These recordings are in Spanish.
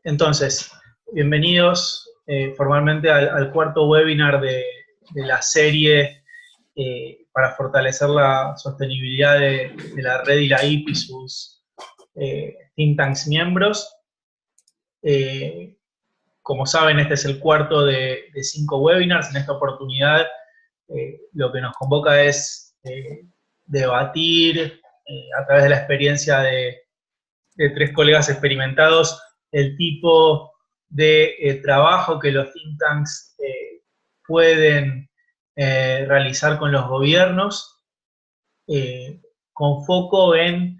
Entonces, bienvenidos formalmente al cuarto webinar de la serie para fortalecer la sostenibilidad de la red y la IP y sus think tanks miembros. Como saben, este es el cuarto de 5 webinars. En esta oportunidad lo que nos convoca es debatir a través de la experiencia de 3 colegas experimentados el tipo de trabajo que los think tanks pueden realizar con los gobiernos, con foco en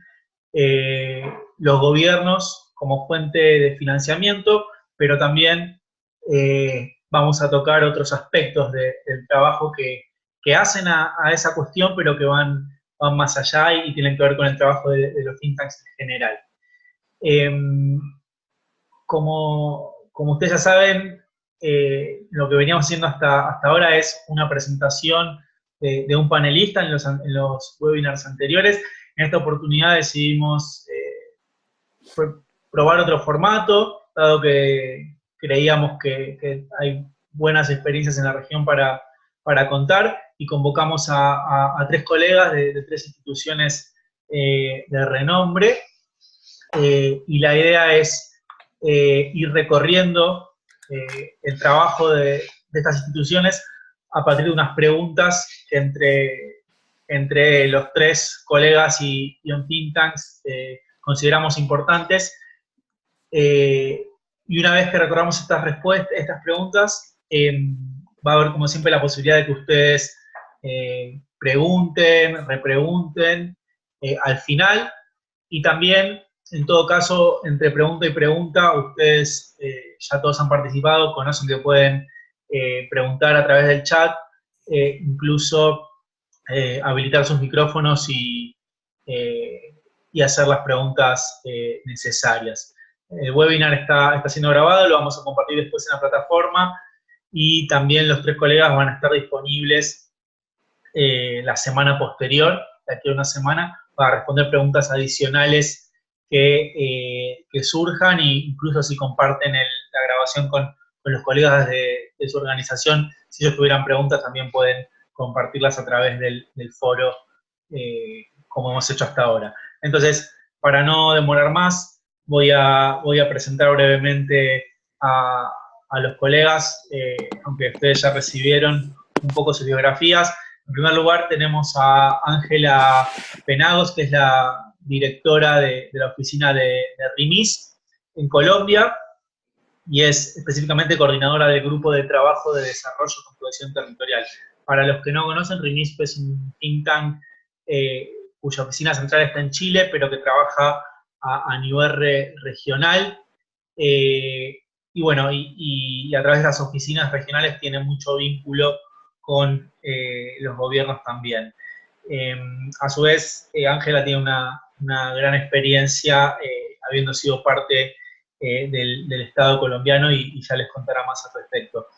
los gobiernos como fuente de financiamiento, pero también vamos a tocar otros aspectos del trabajo que hacen a esa cuestión, pero que van más allá y tienen que ver con el trabajo de los think tanks en general. Como ustedes ya saben, lo que veníamos haciendo hasta ahora es una presentación de un panelista en los webinars anteriores. En esta oportunidad decidimos probar otro formato, dado que creíamos que hay buenas experiencias en la región para contar, y convocamos a 3 colegas de 3 instituciones de renombre. Y la idea es ir recorriendo el trabajo de estas instituciones a partir de unas preguntas que entre los 3 colegas y un think tanks consideramos importantes. Y una vez que recorramos estas preguntas, va a haber, como siempre, la posibilidad de que ustedes pregunten, repregunten al final, y también, en todo caso, entre pregunta y pregunta, ustedes ya todos han participado, conocen que pueden preguntar a través del chat, incluso habilitar sus micrófonos y hacer las preguntas necesarias. El webinar está siendo grabado, lo vamos a compartir después en la plataforma, y también los 3 colegas van a estar disponibles la semana posterior, de aquí a una semana, para responder preguntas adicionales que surjan, e incluso si comparten la grabación con los colegas de su organización, si ellos tuvieran preguntas también pueden compartirlas a través del foro, como hemos hecho hasta ahora. Entonces, para no demorar más, voy a presentar brevemente a los colegas, aunque ustedes ya recibieron un poco sus biografías. En primer lugar, tenemos a Ángela Penagos, que es la directora de la oficina de RIMIS en Colombia, y es específicamente coordinadora del Grupo de Trabajo de Desarrollo con Cohesión Territorial. Para los que no conocen, RIMIS es un think tank cuya oficina central está en Chile, pero que trabaja a nivel regional. Y bueno, y a través de las oficinas regionales tiene mucho vínculo con los gobiernos también. A su vez, Ángela tiene una gran experiencia habiendo sido parte del Estado colombiano, y ya les contará más al respecto.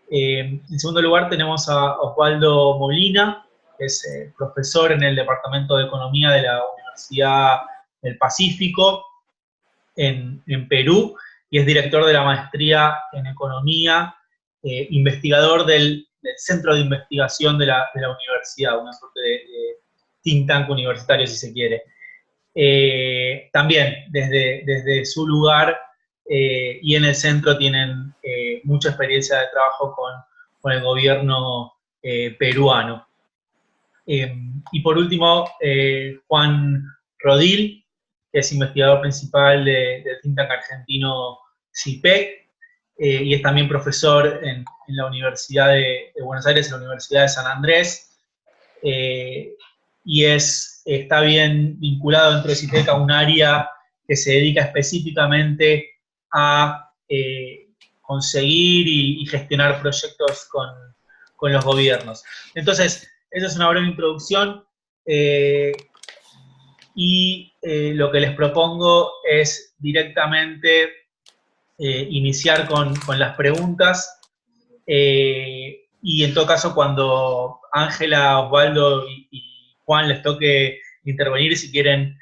En segundo lugar, tenemos a Osvaldo Molina, que es profesor en el Departamento de Economía de la Universidad del Pacífico en Perú, y es director de la maestría en Economía, investigador del Centro de Investigación de la universidad, una suerte de think tank universitario, si se quiere. También, desde su lugar y en el centro, tienen mucha experiencia de trabajo con el gobierno peruano. Y por último, Juan Rodil, que es investigador principal del think tank argentino CIPEC, y es también profesor en la Universidad de Buenos Aires, en la Universidad de San Andrés, y está bien vinculado dentro de CIPEC a un área que se dedica específicamente a conseguir y gestionar proyectos con los gobiernos. Entonces, esa es una breve introducción, y lo que les propongo es directamente iniciar con las preguntas, y en todo caso, cuando Ángela, Osvaldo y Juan les toque intervenir, si quieren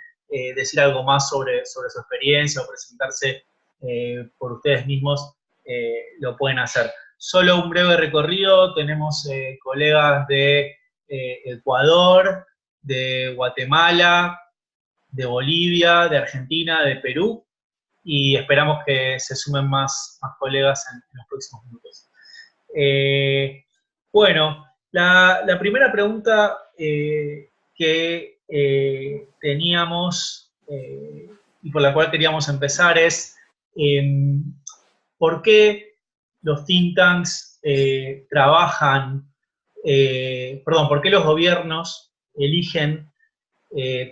decir algo más sobre su experiencia o presentarse por ustedes mismos lo pueden hacer. Solo un breve recorrido, tenemos colegas de Ecuador, de Guatemala, de Bolivia, de Argentina, de Perú, y esperamos que se sumen más colegas en los próximos minutos. Bueno, la primera pregunta que teníamos y por la cual queríamos empezar es ¿por qué los think tanks por qué los gobiernos eligen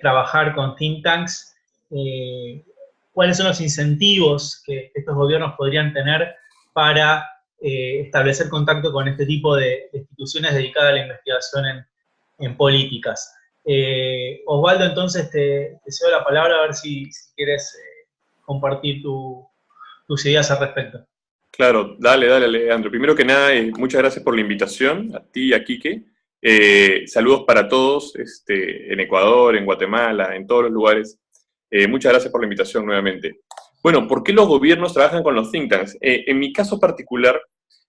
trabajar con think tanks? ¿Cuáles son los incentivos que estos gobiernos podrían tener para establecer contacto con este tipo de instituciones dedicadas a la investigación en políticas? Osvaldo, entonces te cedo la palabra a ver si quieres compartir tus ideas al respecto. Claro, dale, Alejandro. Primero que nada, muchas gracias por la invitación, a ti y a Quique. Saludos para todos en Ecuador, en Guatemala, en todos los lugares. Muchas gracias por la invitación nuevamente. Bueno, ¿por qué los gobiernos trabajan con los think tanks? En mi caso particular,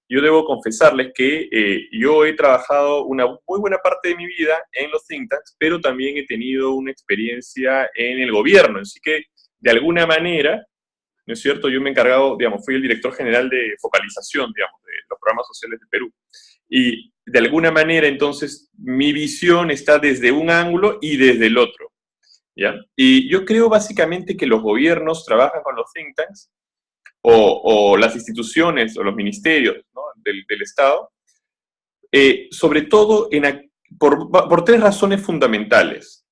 yo debo confesarles que yo he trabajado una muy buena parte de mi vida en los think tanks, pero también he tenido una experiencia en el gobierno. Así que, de alguna manera, ¿no es cierto? Yo me he encargado, digamos, fui el director general de focalización, digamos, de los programas sociales de Perú. Y de alguna manera, entonces, mi visión está desde un ángulo y desde el otro, ¿ya? Y yo creo básicamente que los gobiernos trabajan con los think tanks o las instituciones o los ministerios, ¿no?, del Estado, sobre todo por tres razones fundamentales.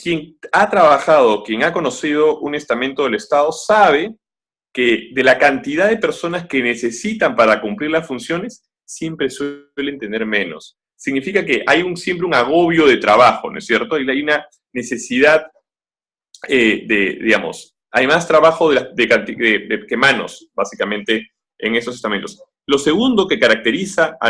Quien ha trabajado, quien ha conocido un estamento del Estado, sabe que de la cantidad de personas que necesitan para cumplir las funciones, siempre suelen tener menos. Significa que hay siempre un agobio de trabajo, ¿no es cierto? Y hay una necesidad digamos, hay más trabajo que manos, básicamente, en esos estamentos. Lo segundo que caracteriza a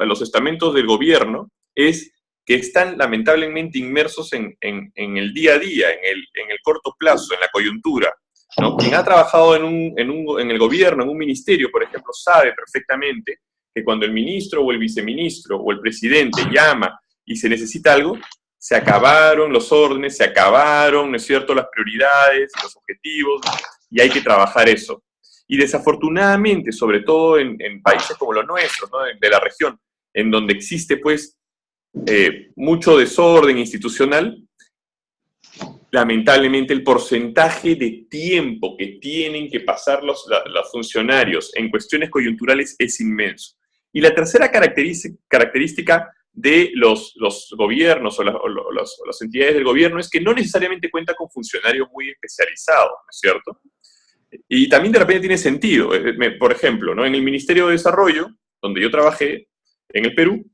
los estamentos del gobierno es que están lamentablemente inmersos en el día a día, en el corto plazo, en la coyuntura, ¿no? Quien ha trabajado en el gobierno, en un ministerio, por ejemplo, sabe perfectamente que cuando el ministro o el viceministro o el presidente llama y se necesita algo, se acabaron los órdenes, se acabaron, ¿no es cierto?, las prioridades, los objetivos, y hay que trabajar eso. Y desafortunadamente, sobre todo en países como los nuestros, ¿no?, de la región, en donde existe, pues, mucho desorden institucional, lamentablemente el porcentaje de tiempo que tienen que pasar los funcionarios en cuestiones coyunturales es inmenso. Y la tercera característica de los gobiernos o las entidades del gobierno es que no necesariamente cuenta con funcionarios muy especializados, ¿no es cierto? Y también de repente tiene sentido. Por ejemplo, ¿no?, en el Ministerio de Desarrollo, donde yo trabajé, en el Perú,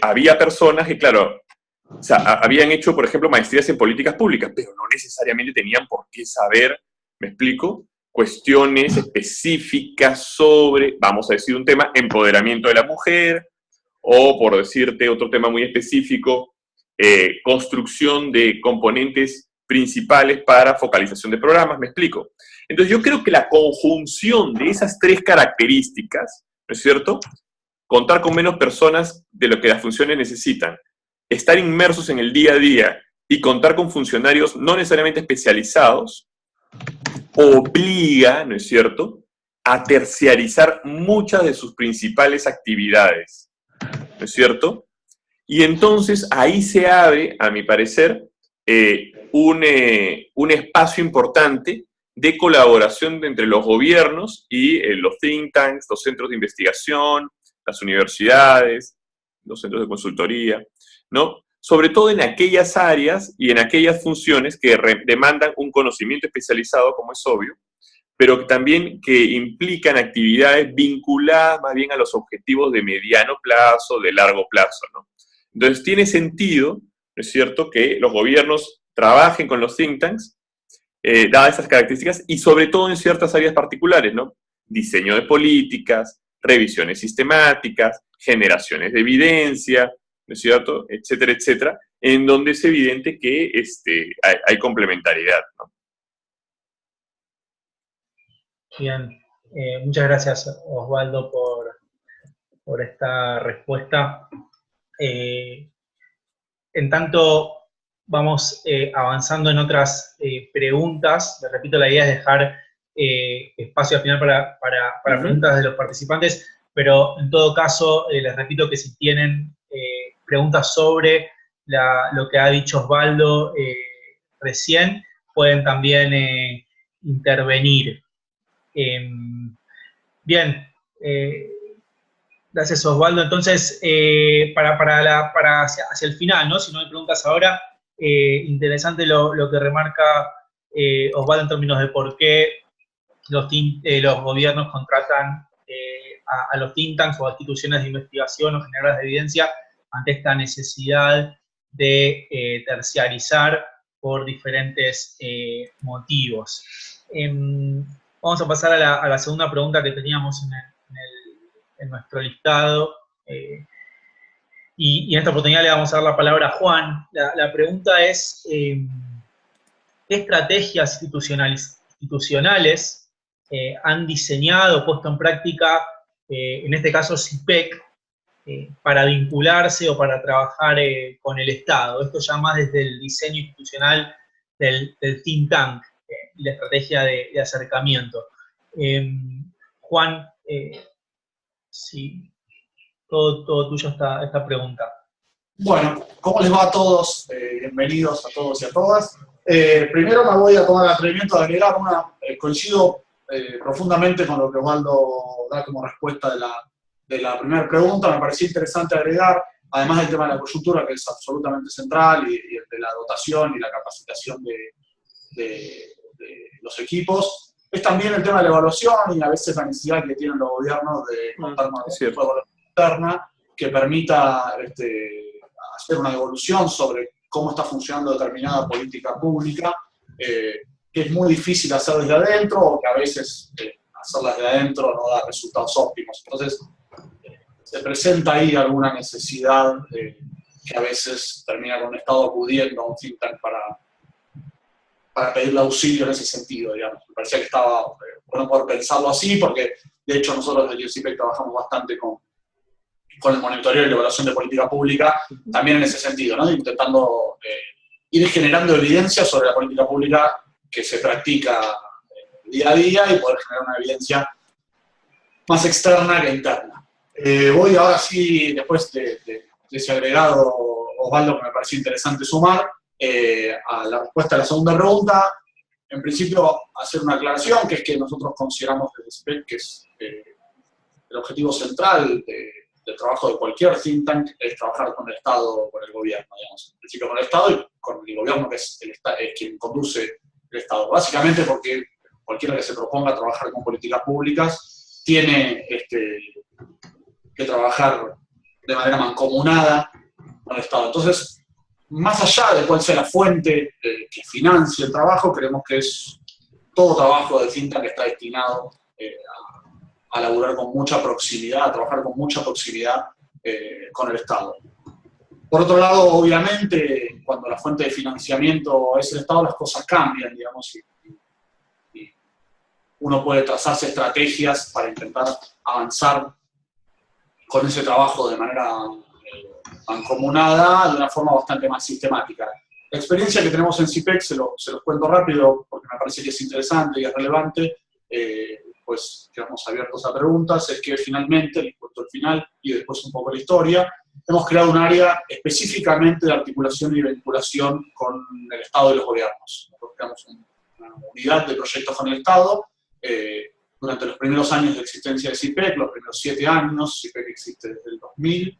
había personas que, claro, o sea, habían hecho, por ejemplo, maestrías en políticas públicas, pero no necesariamente tenían por qué saber, ¿me explico?, cuestiones específicas sobre, vamos a decir un tema, empoderamiento de la mujer, o por decirte otro tema muy específico, construcción de componentes principales para focalización de programas, ¿me explico? Entonces yo creo que la conjunción de esas tres características, ¿no es cierto?, contar con menos personas de lo que las funciones necesitan, estar inmersos en el día a día y contar con funcionarios no necesariamente especializados, obliga, ¿no es cierto?, a terciarizar muchas de sus principales actividades, ¿no es cierto? Y entonces ahí se abre, a mi parecer, un espacio importante de colaboración entre los gobiernos y los think tanks, los centros de investigación, las universidades, los centros de consultoría, ¿no? Sobre todo en aquellas áreas y en aquellas funciones que demandan un conocimiento especializado, como es obvio, pero también que implican actividades vinculadas más bien a los objetivos de mediano plazo, de largo plazo, ¿no? Entonces tiene sentido, ¿no es cierto?, que los gobiernos trabajen con los think tanks, dadas esas características, y sobre todo en ciertas áreas particulares, ¿no? Diseño de políticas, revisiones sistemáticas, generaciones de evidencia, ¿no es cierto?, etcétera, etcétera, en donde es evidente que hay complementariedad, ¿no? Bien, muchas gracias Osvaldo por esta respuesta. En tanto vamos avanzando en otras preguntas, les repito, la idea es dejar espacio al final para preguntas de los participantes, pero en todo caso les repito que si tienen preguntas sobre lo que ha dicho Osvaldo recién, pueden también intervenir. Bien, gracias Osvaldo. Entonces, hacia el final, ¿no? Si no hay preguntas ahora, interesante lo que remarca Osvaldo en términos de por qué los gobiernos contratan a los think tanks o a instituciones de investigación o generadores de evidencia ante esta necesidad de terciarizar por diferentes motivos. Vamos a pasar a la segunda pregunta que teníamos en nuestro listado. Y en esta oportunidad le vamos a dar la palabra a Juan. La pregunta es, ¿qué estrategias institucionales han diseñado, puesto en práctica, en este caso CIPEC, para vincularse o para trabajar con el Estado? Esto ya más desde el diseño institucional del think tank y la estrategia de acercamiento. Juan, sí, todo tuyo esta pregunta. Bueno, ¿cómo les va a todos? Bienvenidos a todos y a todas. Primero me voy a tomar el atrevimiento de agregar coincido profundamente con lo que Osvaldo da como respuesta de la primera pregunta. Me pareció interesante agregar, además del tema de la coyuntura, que es absolutamente central, y el de la dotación y la capacitación de los equipos, es también el tema de la evaluación y a veces la necesidad que tienen los gobiernos de contar con una evaluación interna que permita hacer una evolución sobre cómo está funcionando determinada política pública, que es muy difícil hacer desde adentro o que a veces hacerla desde adentro no da resultados óptimos. Entonces, se presenta ahí alguna necesidad que a veces termina con el Estado acudiendo a un think tank para pedirle auxilio en ese sentido, digamos. Me parecía que estaba bueno poder pensarlo así, porque de hecho nosotros desde el CIPEC trabajamos bastante con el monitoreo y la evaluación de política pública, también en ese sentido, ¿no? Intentando ir generando evidencia sobre la política pública que se practica día a día y poder generar una evidencia más externa que interna. Voy ahora sí, después de ese agregado, Osvaldo, que me pareció interesante sumar, a la respuesta a la segunda pregunta. En principio, hacer una aclaración, que es que nosotros consideramos desde CIPEC que es el objetivo central del trabajo de cualquier think tank es trabajar con el Estado o con el gobierno, digamos. En principio con el Estado y con el gobierno, que es quien conduce el Estado. Básicamente porque cualquiera que se proponga trabajar con políticas públicas tiene que trabajar de manera mancomunada con el Estado. Entonces, más allá de cuál sea la fuente que financie el trabajo, creemos que es todo trabajo de think tank que está destinado a laburar con mucha proximidad, a trabajar con mucha proximidad con el Estado. Por otro lado, obviamente, cuando la fuente de financiamiento es el Estado, las cosas cambian, digamos, y uno puede trazarse estrategias para intentar avanzar con ese trabajo de manera mancomunada, de una forma bastante más sistemática. La experiencia que tenemos en CIPEC, se los cuento rápido, porque me parece que es interesante y es relevante, pues quedamos abiertos a preguntas, es que finalmente, les cuento el final y después un poco la historia, hemos creado un área específicamente de articulación y vinculación con el Estado y los gobiernos. Nosotros creamos una unidad de proyectos con el Estado. Durante los primeros años de existencia de CIPEC, los primeros 7 años, CIPEC existe desde el 2000,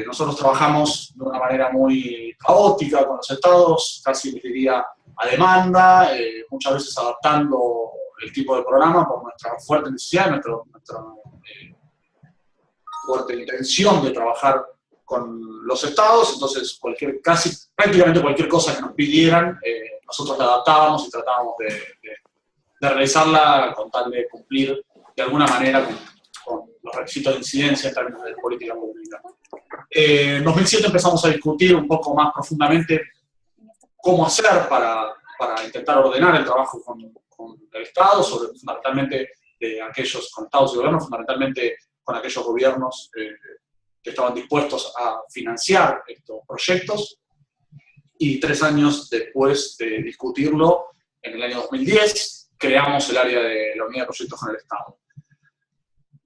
nosotros trabajamos de una manera muy caótica con los estados, casi les diría a demanda, muchas veces adaptando el tipo de programa por nuestra fuerte necesidad, nuestra fuerte intención de trabajar con los estados. Entonces prácticamente cualquier cosa que nos pidieran, nosotros la adaptábamos y tratábamos de realizarla con tal de cumplir de alguna manera con los requisitos de incidencia en términos de política pública. En 2007 empezamos a discutir un poco más profundamente cómo hacer para intentar ordenar el trabajo con con el Estado, fundamentalmente de aquellos con Estados y gobiernos, fundamentalmente con aquellos gobiernos que estaban dispuestos a financiar estos proyectos. Y 3 años después de discutirlo, en el año 2010, creamos el área de la unidad de proyectos con el Estado.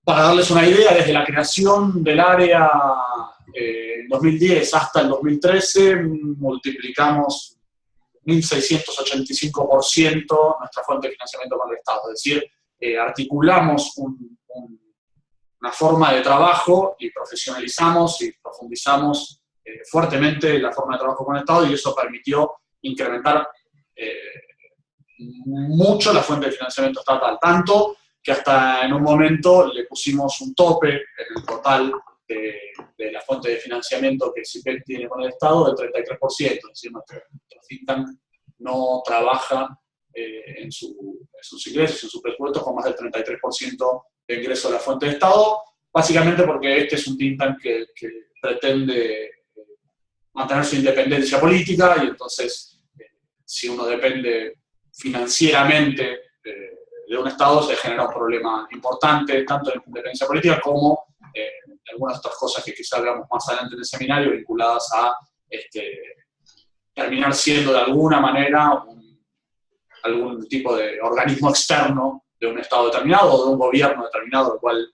Para darles una idea, desde la creación del área en 2010 hasta el 2013, multiplicamos 1.685% nuestra fuente de financiamiento con el Estado. Es decir, articulamos una forma de trabajo y profesionalizamos y profundizamos fuertemente la forma de trabajo con el Estado, y eso permitió incrementar mucho la fuente de financiamiento estatal, tanto que hasta en un momento le pusimos un tope en el total de la fuente de financiamiento que CIPEC tiene con el Estado del 33%, es decir, nuestro think tank no trabaja en sus ingresos, en sus presupuestos, con más del 33% de ingreso de la fuente de Estado, básicamente porque este es un think tank que pretende mantener su independencia política, y entonces, si uno depende financieramente de un Estado, se genera un problema importante, tanto en independencia política como algunas otras cosas que quizás veamos más adelante en el seminario, vinculadas a terminar siendo de alguna manera algún tipo de organismo externo de un Estado determinado o de un gobierno determinado, lo cual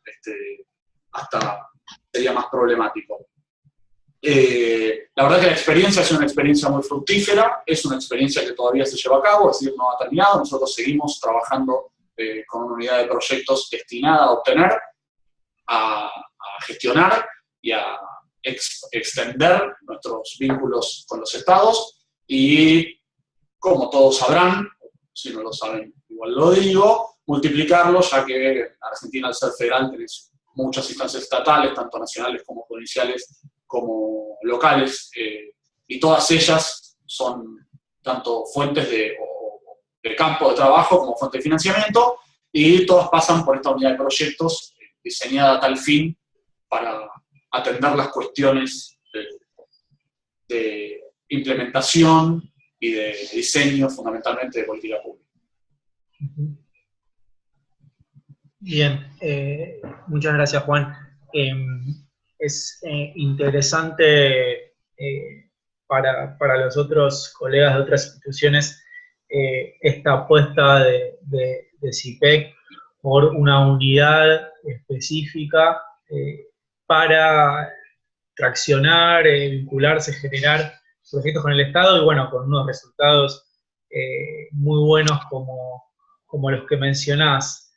hasta sería más problemático. La verdad que la experiencia es una experiencia muy fructífera, es una experiencia que todavía se lleva a cabo, es decir, no ha terminado. Nosotros seguimos trabajando con una unidad de proyectos destinada a obtener, a gestionar y a extender nuestros vínculos con los estados, y como todos sabrán, si no lo saben igual lo digo, multiplicarlos, ya que Argentina, al ser federal, tenés muchas instancias estatales, tanto nacionales como provinciales como locales, y todas ellas son tanto fuentes de campo de trabajo como fuente de financiamiento, y todas pasan por esta unidad de proyectos diseñada a tal fin para atender las cuestiones de implementación y de diseño, fundamentalmente de política pública. Bien, muchas gracias, Juan. Es interesante para los otros colegas de otras instituciones esta apuesta de CIPEC por una unidad específica para traccionar, vincularse, generar proyectos con el Estado, y bueno, con unos resultados muy buenos como los que mencionás.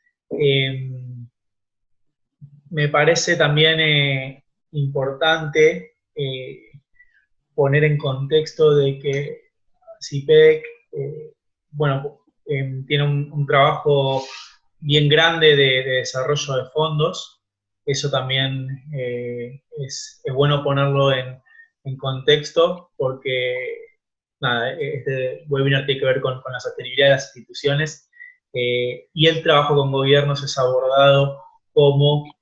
Me parece también importante poner en contexto de que CIPEC tiene un trabajo bien grande de desarrollo de fondos. Eso también es bueno ponerlo en contexto, porque nada, este webinar tiene que ver con la sostenibilidad de las instituciones, y el trabajo con gobiernos es abordado como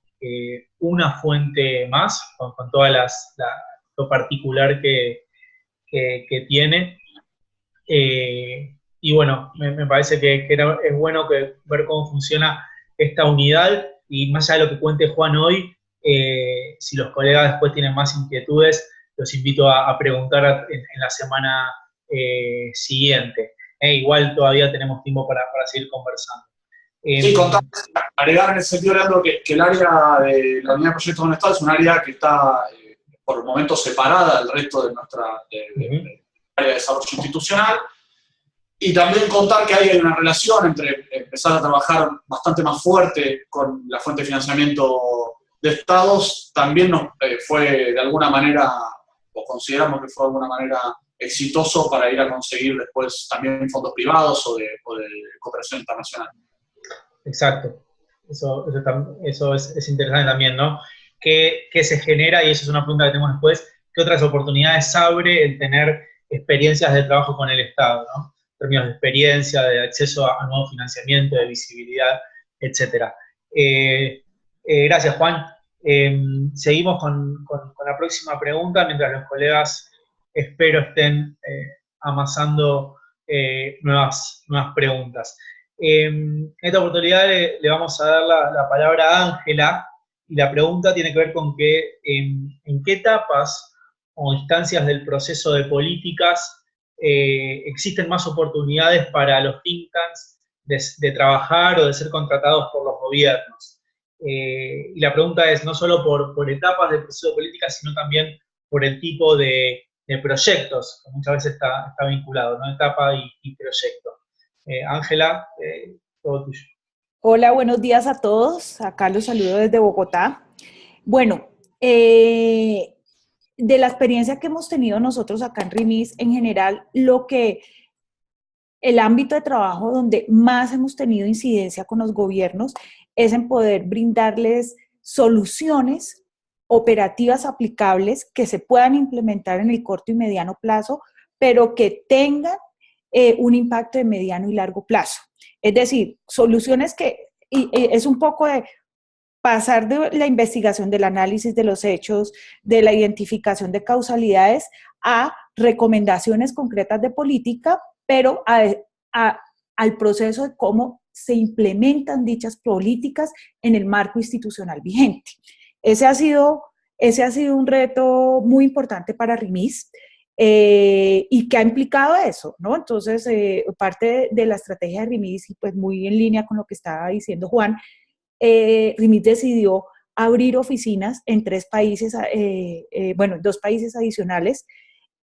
una fuente más, con todas lo particular que tiene. Y bueno, me parece que es bueno ver cómo funciona esta unidad, y más allá de lo que cuente Juan hoy, si los colegas después tienen más inquietudes, los invito a preguntar en la semana siguiente. Igual todavía tenemos tiempo para seguir conversando. Sí, agregar en ese sentido, Leandro, que el área de la unidad de proyectos con el Estado es un área que está por el momento separada del resto de nuestra área de desarrollo institucional, y también contar que hay una relación entre empezar a trabajar bastante más fuerte con la fuente de financiamiento de estados. También nos fue de alguna manera, o consideramos que fue de alguna manera exitoso para ir a conseguir después también fondos privados o de cooperación internacional. Exacto. Eso es interesante también, ¿no? ¿Qué se genera? Y eso es una pregunta que tenemos después. ¿Qué otras oportunidades abre el tener experiencias de trabajo con el Estado, ¿no? En términos de experiencia, de acceso a nuevo financiamiento, de visibilidad, etc. Gracias, Juan. Seguimos con la próxima pregunta, mientras los colegas espero estén amasando nuevas preguntas. En esta oportunidad le vamos a dar la palabra a Ángela, y la pregunta tiene que ver con que en qué etapas o instancias del proceso de políticas existen más oportunidades para los think tanks de trabajar o de ser contratados por los gobiernos. Y la pregunta es no solo por etapas del proceso de política, sino también por el tipo de proyectos, que muchas veces está vinculado, ¿no? Etapa y proyecto. Ángela, todo tuyo. Hola, buenos días a todos. Acá los saludo desde Bogotá. Bueno, de la experiencia que hemos tenido nosotros acá en RIMIS, en general, el ámbito de trabajo donde más hemos tenido incidencia con los gobiernos es en poder brindarles soluciones operativas aplicables que se puedan implementar en el corto y mediano plazo, pero que tengan un impacto de mediano y largo plazo. Es decir, soluciones es un poco de pasar de la investigación, del análisis de los hechos, de la identificación de causalidades, a recomendaciones concretas de política, pero al proceso de cómo se implementan dichas políticas en el marco institucional vigente. Ese ha sido un reto muy importante para RIMIS. Y que ha implicado eso, ¿no? Entonces, parte de la estrategia de RIMIS, y pues muy en línea con lo que estaba diciendo Juan, RIMIS decidió abrir oficinas en 3 países, en 2 países adicionales,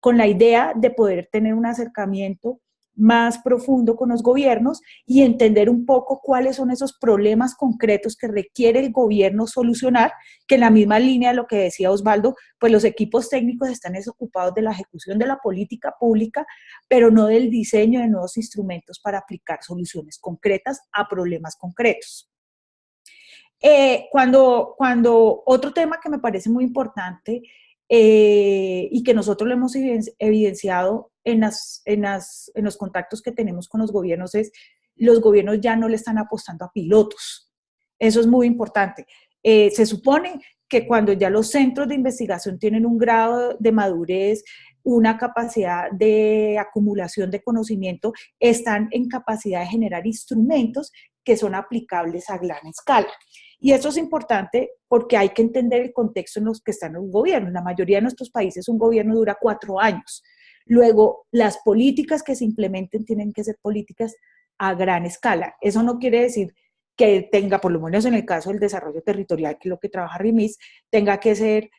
con la idea de poder tener un acercamiento más profundo con los gobiernos y entender un poco cuáles son esos problemas concretos que requiere el gobierno solucionar, que en la misma línea de lo que decía Osvaldo, pues los equipos técnicos están ocupados de la ejecución de la política pública, pero no del diseño de nuevos instrumentos para aplicar soluciones concretas a problemas concretos. Cuando otro tema que me parece muy importante y que nosotros lo hemos evidenciado en los contactos que tenemos con los gobiernos es los gobiernos ya no le están apostando a pilotos. Eso es muy importante. Se supone que cuando ya los centros de investigación tienen un grado de madurez, una capacidad de acumulación de conocimiento, están en capacidad de generar instrumentos que son aplicables a gran escala. Y esto es importante porque hay que entender el contexto en los que están los gobiernos. En la mayoría de nuestros países un gobierno dura 4 años. Luego, las políticas que se implementen tienen que ser políticas a gran escala. Eso no quiere decir que tenga, por lo menos en el caso del desarrollo territorial, que es lo que trabaja RIMIS, tenga que ser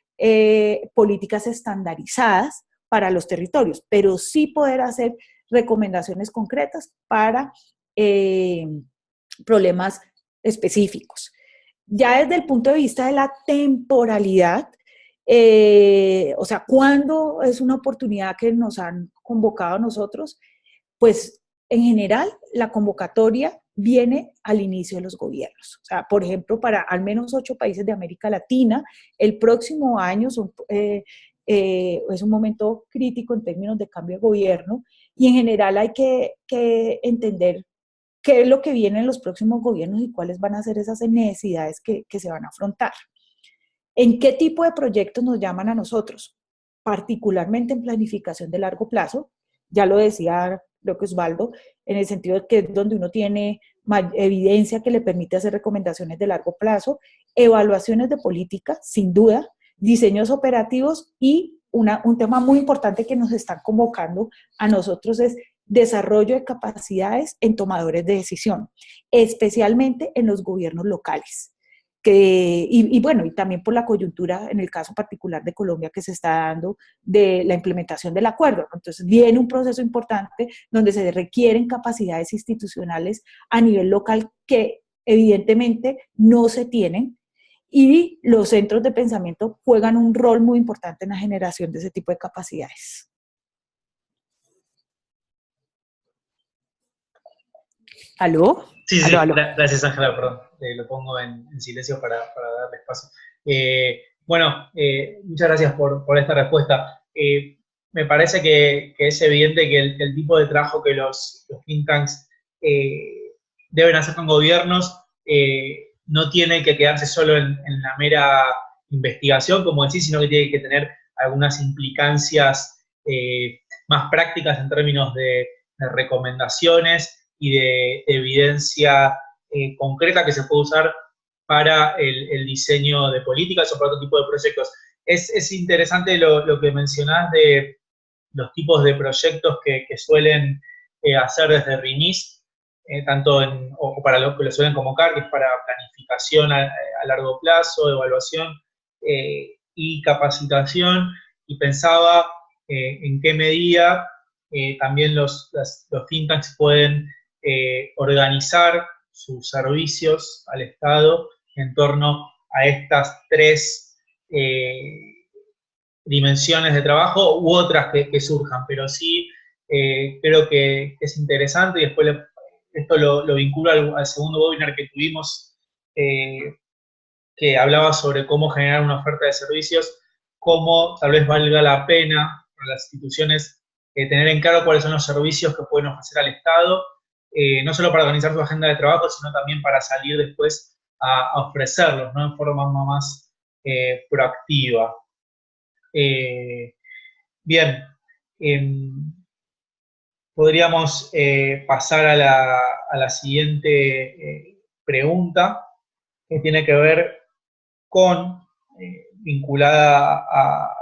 políticas estandarizadas para los territorios, pero sí poder hacer recomendaciones concretas para problemas específicos. Ya desde el punto de vista de la temporalidad, o sea, ¿cuándo es una oportunidad que nos han convocado a nosotros? Pues en general la convocatoria viene al inicio de los gobiernos. O sea, por ejemplo, para al menos 8 países de América Latina, el próximo año es un momento crítico en términos de cambio de gobierno y en general hay que entender qué es lo que viene en los próximos gobiernos y cuáles van a ser esas necesidades que se van a afrontar. ¿En qué tipo de proyectos nos llaman a nosotros? Particularmente en planificación de largo plazo, ya lo decía creo que Osvaldo, en el sentido de que es donde uno tiene evidencia que le permite hacer recomendaciones de largo plazo, evaluaciones de política, sin duda, diseños operativos y un tema muy importante que nos están convocando a nosotros es desarrollo de capacidades en tomadores de decisión, especialmente en los gobiernos locales. Y también por la coyuntura, en el caso particular de Colombia, que se está dando de la implementación del acuerdo. Entonces, viene un proceso importante donde se requieren capacidades institucionales a nivel local que evidentemente no se tienen, y los centros de pensamiento juegan un rol muy importante en la generación de ese tipo de capacidades. ¿Aló? Sí, ¿Aló? Gracias, Ángela, perdón. Lo pongo en silencio para darle espacio. Muchas gracias por esta respuesta. Me parece que es evidente que el tipo de trabajo que los think tanks deben hacer con gobiernos no tiene que quedarse solo en la mera investigación, como decís, sino que tiene que tener algunas implicancias más prácticas en términos de recomendaciones y de evidencia concreta que se puede usar para el diseño de políticas o para otro tipo de proyectos. Es interesante lo que mencionás de los tipos de proyectos que suelen hacer desde RINIS, tanto o para lo que lo suelen convocar, que es para planificación a largo plazo, evaluación y capacitación, y pensaba en qué medida también los think tanks pueden organizar sus servicios al Estado en torno a estas tres dimensiones de trabajo u otras que surjan, pero sí creo que es interesante, y después esto lo vinculo al segundo webinar que tuvimos, que hablaba sobre cómo generar una oferta de servicios, cómo tal vez valga la pena para las instituciones tener en claro cuáles son los servicios que pueden ofrecer al Estado, no solo para organizar su agenda de trabajo, sino también para salir después a ofrecerlos, ¿no? En forma más proactiva. Bien, podríamos pasar a la siguiente pregunta, que tiene que ver con, vinculada a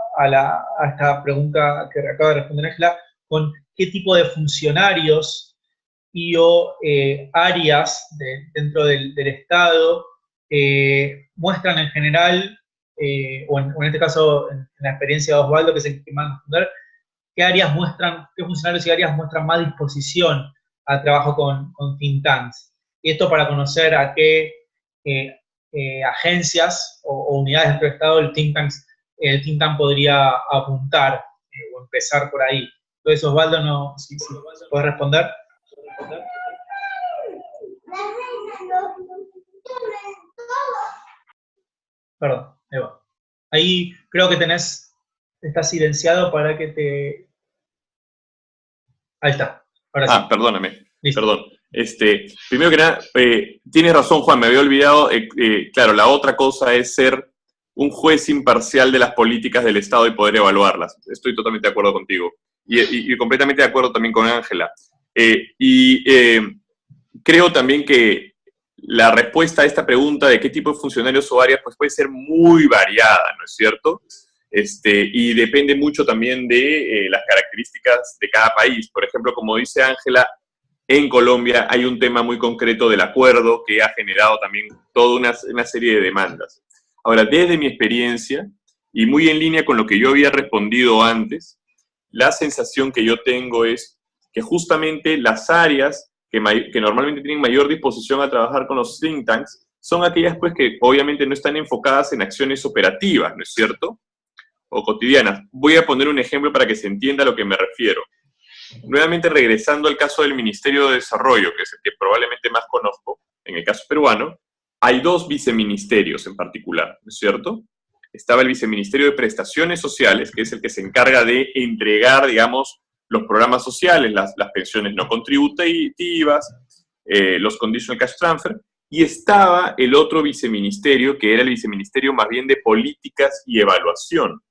esta pregunta que acaba de responder Ángela, con qué tipo de funcionarios y o áreas dentro del Estado muestran en general, o en este caso en la experiencia de Osvaldo, que es el que más va a responder, qué funcionarios y áreas muestran más disposición al trabajo con think tanks. Y esto para conocer a qué agencias o unidades dentro del Estado el think tank podría apuntar o empezar por ahí. Entonces, Osvaldo, no, si puedes responder. Perdón, Eva. Ahí creo que está silenciado para que te... Ahí está. Ahora sí. Perdóname. Listo. Perdón. Primero que nada, tienes razón, Juan, me había olvidado. Claro, la otra cosa es ser un juez imparcial de las políticas del Estado y poder evaluarlas. Estoy totalmente de acuerdo contigo. Y completamente de acuerdo también con Ángela. Creo también que la respuesta a esta pregunta de qué tipo de funcionarios o áreas pues puede ser muy variada, ¿no es cierto? Y depende mucho también de las características de cada país. Por ejemplo, como dice Ángela, en Colombia hay un tema muy concreto del acuerdo que ha generado también toda una serie de demandas. Ahora, desde mi experiencia, y muy en línea con lo que yo había respondido antes, la sensación que yo tengo es que justamente las áreas que normalmente tienen mayor disposición a trabajar con los think tanks son aquellas pues que obviamente no están enfocadas en acciones operativas, ¿no es cierto? O cotidianas. Voy a poner un ejemplo para que se entienda a lo que me refiero. Nuevamente regresando al caso del Ministerio de Desarrollo, que es el que probablemente más conozco, en el caso peruano, hay dos viceministerios en particular, ¿no es cierto? Estaba el Viceministerio de Prestaciones Sociales, que es el que se encarga de entregar, digamos, los programas sociales, las pensiones no contributivas, los conditional cash transfer, y estaba el otro viceministerio, que era el viceministerio más bien de políticas y evaluación,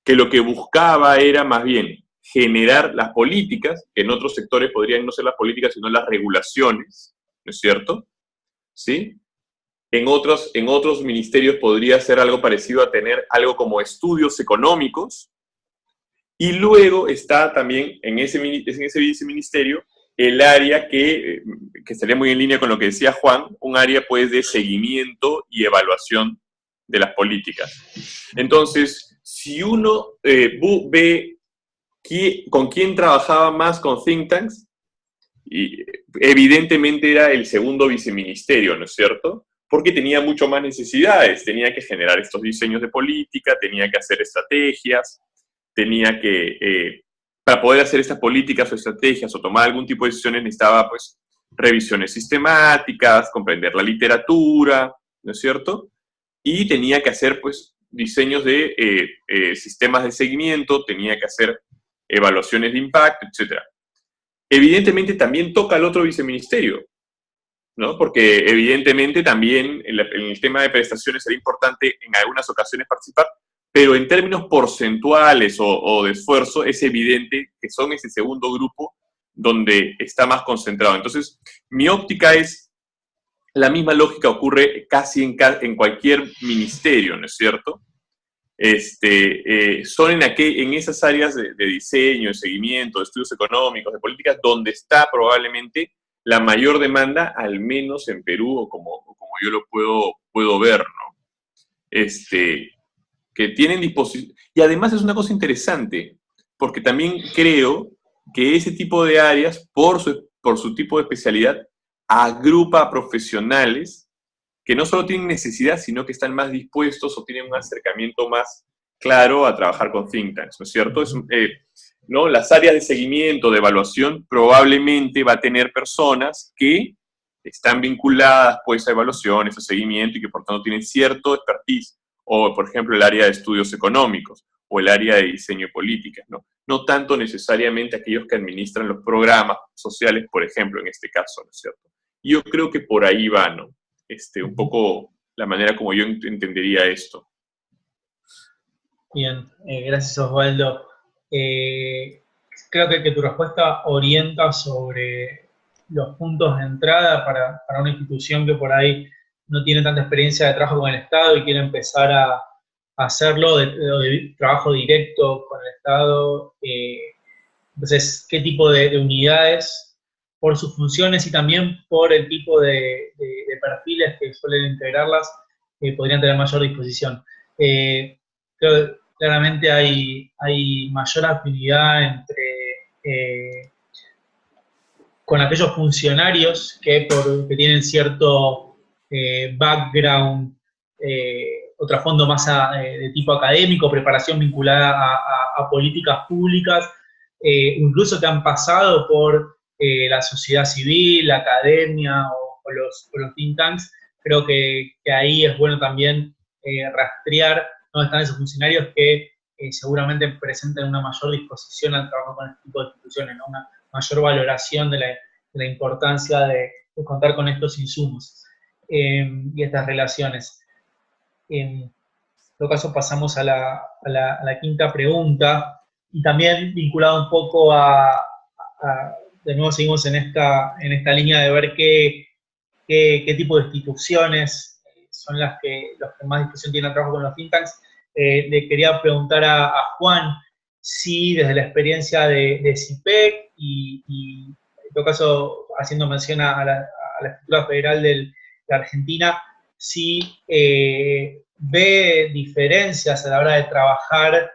que lo que buscaba era más bien generar las políticas, que en otros sectores podrían no ser las políticas, sino las regulaciones, ¿no es cierto? ¿Sí? En otros ministerios podría ser algo parecido a tener algo como estudios económicos, y luego está también en ese viceministerio el área que estaría muy en línea con lo que decía Juan, un área pues de seguimiento y evaluación de las políticas. Entonces, si uno ve con quién trabajaba más con think tanks, y evidentemente era el segundo viceministerio, ¿no es cierto? Porque tenía mucho más necesidades, tenía que generar estos diseños de política, tenía que hacer estrategias, tenía que, para poder hacer estas políticas o estrategias o tomar algún tipo de decisiones necesitaba pues revisiones sistemáticas, comprender la literatura, ¿no es cierto? Y tenía que hacer pues diseños de sistemas de seguimiento, tenía que hacer evaluaciones de impacto, etc. Evidentemente también toca al otro viceministerio, ¿no? Porque evidentemente también en el tema de prestaciones era importante en algunas ocasiones participar, pero en términos porcentuales o de esfuerzo es evidente que son ese segundo grupo donde está más concentrado. Entonces, mi óptica es, la misma lógica ocurre casi en cualquier ministerio, ¿no es cierto? Son en esas áreas de diseño, de seguimiento, de estudios económicos, de políticas, donde está probablemente la mayor demanda, al menos en Perú, o como yo lo puedo ver, ¿no? Que tienen disposición. Y además es una cosa interesante, porque también creo que ese tipo de áreas, por su tipo de especialidad, agrupa a profesionales que no solo tienen necesidad, sino que están más dispuestos o tienen un acercamiento más claro a trabajar con think tanks, ¿no es cierto? ¿No? Las áreas de seguimiento, de evaluación, probablemente va a tener personas que están vinculadas pues, a evaluaciones, a seguimiento, y que por tanto tienen cierto expertise, o por ejemplo el área de estudios económicos, o el área de diseño de políticas, ¿no? No tanto necesariamente aquellos que administran los programas sociales, por ejemplo, en este caso, ¿no es cierto? Y yo creo que por ahí va, ¿no? Un poco la manera como yo entendería esto. Bien, gracias Osvaldo. Creo que tu respuesta orienta sobre los puntos de entrada para una institución que por ahí no tiene tanta experiencia de trabajo con el Estado y quiere empezar a hacerlo de trabajo directo con el Estado. Entonces, ¿qué tipo de unidades, por sus funciones y también por el tipo de perfiles que suelen integrarlas, podrían tener mayor disposición? Creo que claramente hay mayor afinidad con aquellos funcionarios que tienen cierto background o trasfondo más de tipo académico, preparación vinculada a políticas públicas, incluso que han pasado por la sociedad civil, la academia o los think tanks. Creo que ahí es bueno también rastrear dónde están esos funcionarios que seguramente presenten una mayor disposición al trabajo con este tipo de instituciones, ¿no? Una mayor valoración de la importancia de contar con estos insumos y estas relaciones. En todo caso, pasamos a la quinta pregunta, y también vinculado un poco de nuevo seguimos en esta línea de ver qué tipo de instituciones son los que más discusión tienen al trabajo con los think tanks. Le quería preguntar a Juan si desde la experiencia de CIPEC y en todo caso haciendo mención a la estructura federal de Argentina, si ve diferencias a la hora de trabajar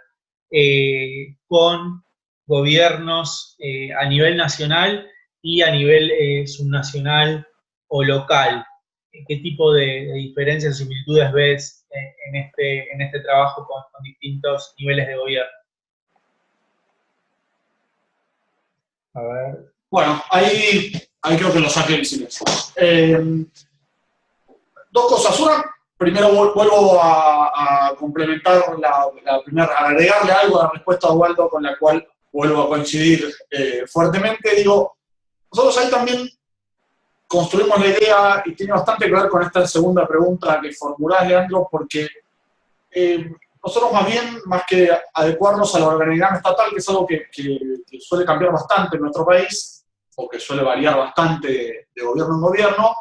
con gobiernos a nivel nacional y a nivel subnacional o local. ¿Qué tipo de diferencias o similitudes ves en este trabajo con distintos niveles de gobierno? A ver. Bueno, ahí creo que lo saqué el silencio. Dos cosas. Una, primero vuelvo a complementar la primera, agregarle algo a la respuesta de Osvaldo, con la cual vuelvo a coincidir fuertemente. Digo, nosotros ahí también construimos la idea, y tiene bastante que ver con esta segunda pregunta que formulás, Leandro, porque nosotros más que adecuarnos al organigrama estatal, que es algo que suele cambiar bastante en nuestro país, o que suele variar bastante de gobierno en gobierno,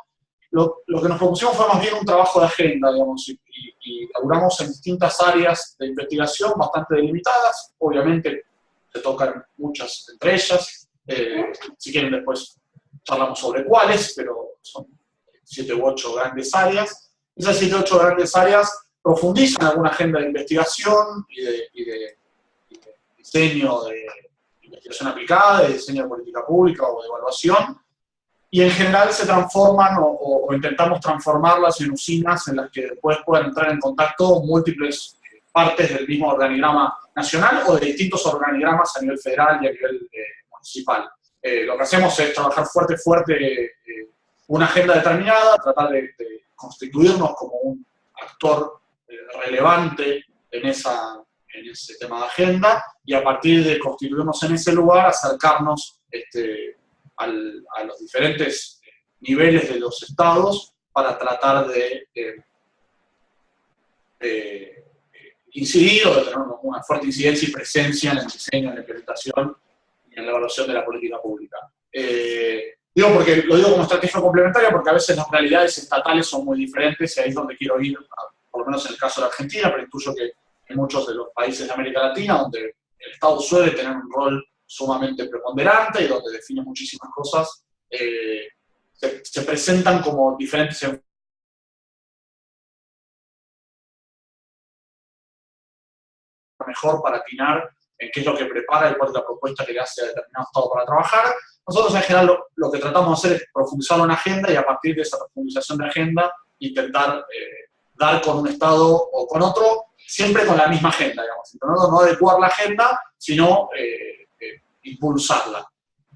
lo que nos propusimos fue más bien un trabajo de agenda, digamos, y laburamos en distintas áreas de investigación bastante delimitadas. Obviamente se tocan muchas entre ellas, si quieren después charlamos sobre cuáles, pero son 7 u 8 grandes áreas. Esas 7 u 8 grandes áreas profundizan en alguna agenda de investigación y de diseño de investigación aplicada, de diseño de política pública o de evaluación, y en general se transforman o intentamos transformarlas en usinas en las que después puedan entrar en contacto múltiples partes del mismo organigrama nacional o de distintos organigramas a nivel federal y a nivel municipal. Lo que hacemos es trabajar fuerte una agenda determinada, tratar de constituirnos como un actor relevante en ese tema de agenda, y a partir de constituirnos en ese lugar, acercarnos a los diferentes niveles de los estados para tratar de incidir o de tener una fuerte incidencia y presencia en el diseño, en la implementación y en la evaluación de la política pública. Lo digo como estrategia complementaria porque a veces las realidades estatales son muy diferentes y ahí es donde quiero ir, por lo menos en el caso de la Argentina, pero intuyo que en muchos de los países de América Latina, donde el Estado suele tener un rol sumamente preponderante y donde define muchísimas cosas, se presentan como diferentes mejor para atinar en qué es lo que prepara y cuál es la propuesta que le hace a determinado Estado para trabajar. Nosotros en general lo que tratamos de hacer es profundizar una agenda y a partir de esa profundización de agenda intentar dar con un Estado o con otro, siempre con la misma agenda, digamos. No adecuar la agenda, sino impulsarla.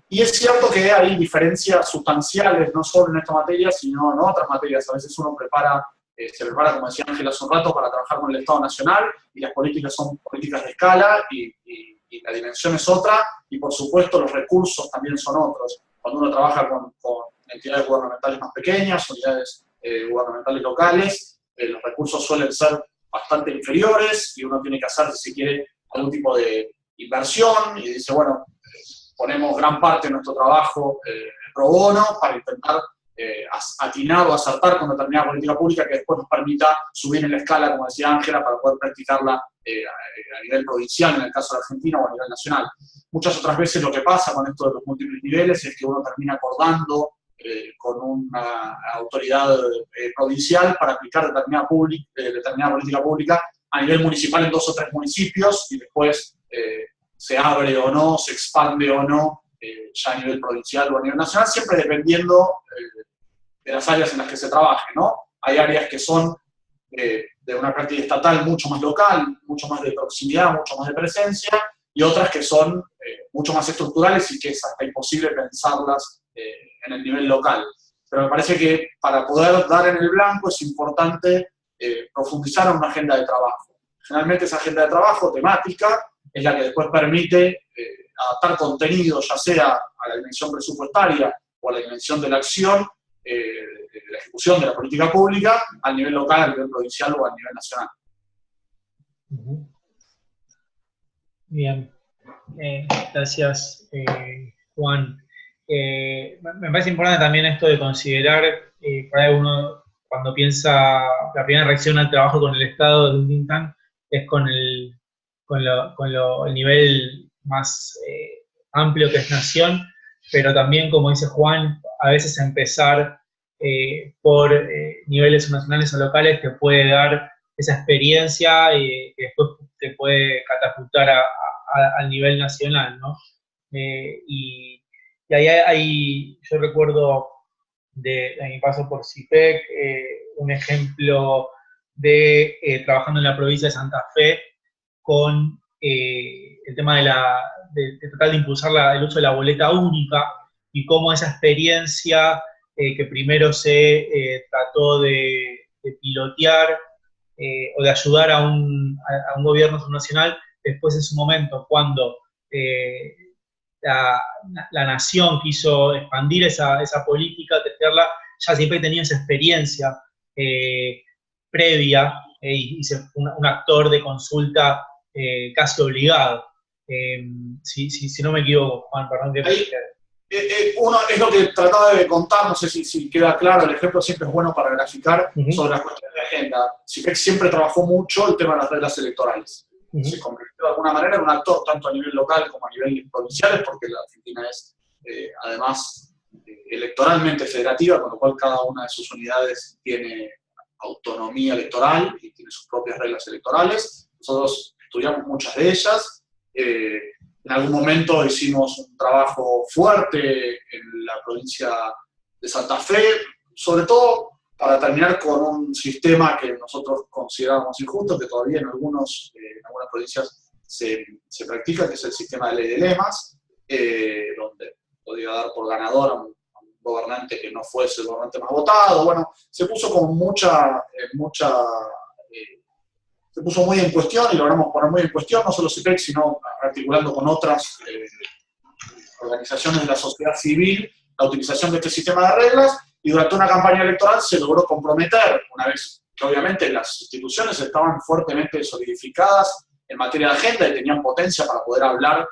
Y es cierto que hay diferencias sustanciales, no solo en esta materia, sino en otras materias. A veces uno se prepara, como decía Ángel hace un rato, para trabajar con el Estado Nacional, y las políticas son políticas de escala, y la dimensión es otra, y por supuesto los recursos también son otros. Cuando uno trabaja con entidades gubernamentales más pequeñas, unidades gubernamentales locales, los recursos suelen ser bastante inferiores, y uno tiene que hacer, si quiere, algún tipo de inversión, y dice, bueno, ponemos gran parte de nuestro trabajo pro bono para intentar atinar o acertar con determinada política pública que después nos permita subir en la escala, como decía Ángela, para poder practicarla a nivel provincial, en el caso de Argentina, o a nivel nacional. Muchas otras veces lo que pasa con esto de los múltiples niveles es que uno termina acordando con una autoridad provincial para aplicar determinada política pública a nivel municipal en 2 o 3 municipios, y después se abre o no, se expande o no, ya a nivel provincial o a nivel nacional, siempre dependiendo de las áreas en las que se trabaje, ¿no? Hay áreas que son de una práctica estatal mucho más local, mucho más de proximidad, mucho más de presencia, y otras que son mucho más estructurales y que es hasta imposible pensarlas en el nivel local. Pero me parece que para poder dar en el blanco es importante profundizar en una agenda de trabajo. Generalmente esa agenda de trabajo temática es la que después permite adaptar contenido, ya sea a la dimensión presupuestaria o a la dimensión de la acción, de la ejecución de la política pública, al nivel local, al nivel provincial o al nivel nacional. Bien, gracias Juan. Me parece importante también esto de considerar, por ahí uno cuando piensa, la primera reacción al trabajo con el Estado de un think tank es con el nivel más amplio que es nación, pero también, como dice Juan, a veces empezar por niveles nacionales o locales te puede dar esa experiencia que después te puede catapultar al nivel nacional, ¿no? Y ahí yo recuerdo de mi paso por CIPEC, un ejemplo de trabajando en la provincia de Santa Fe con el tema de tratar de impulsar el uso de la boleta única y cómo esa experiencia que primero se trató de pilotear o de ayudar a un gobierno subnacional, después en su momento, cuando la nación quiso expandir esa política, testearla, ya siempre tenía esa experiencia previa y un actor de consulta casi obligado. Si no me equivoco, Juan, perdón que... Uno es lo que trataba de contar, no sé si queda claro, el ejemplo siempre es bueno para graficar sobre las cuestiones de agenda. CIPEC siempre trabajó mucho el tema de las reglas electorales. Se convirtió de alguna manera en un actor tanto a nivel local como a nivel provincial, porque la Argentina es además electoralmente federativa, con lo cual cada una de sus unidades tiene autonomía electoral y tiene sus propias reglas electorales. Nosotros estudiamos muchas de ellas. En algún momento hicimos un trabajo fuerte en la provincia de Santa Fe, sobre todo para terminar con un sistema que nosotros consideramos injusto, que todavía en algunas provincias se practica, que es el sistema de ley de lemas, donde podía dar por ganador a un gobernante que no fuese el gobernante más votado. Bueno, se puso con se puso muy en cuestión y logramos poner muy en cuestión, no solo CIPEC, sino articulando con otras organizaciones de la sociedad civil, la utilización de este sistema de reglas, y durante una campaña electoral se logró comprometer, una vez que obviamente las instituciones estaban fuertemente solidificadas en materia de agenda y tenían potencia para poder hablar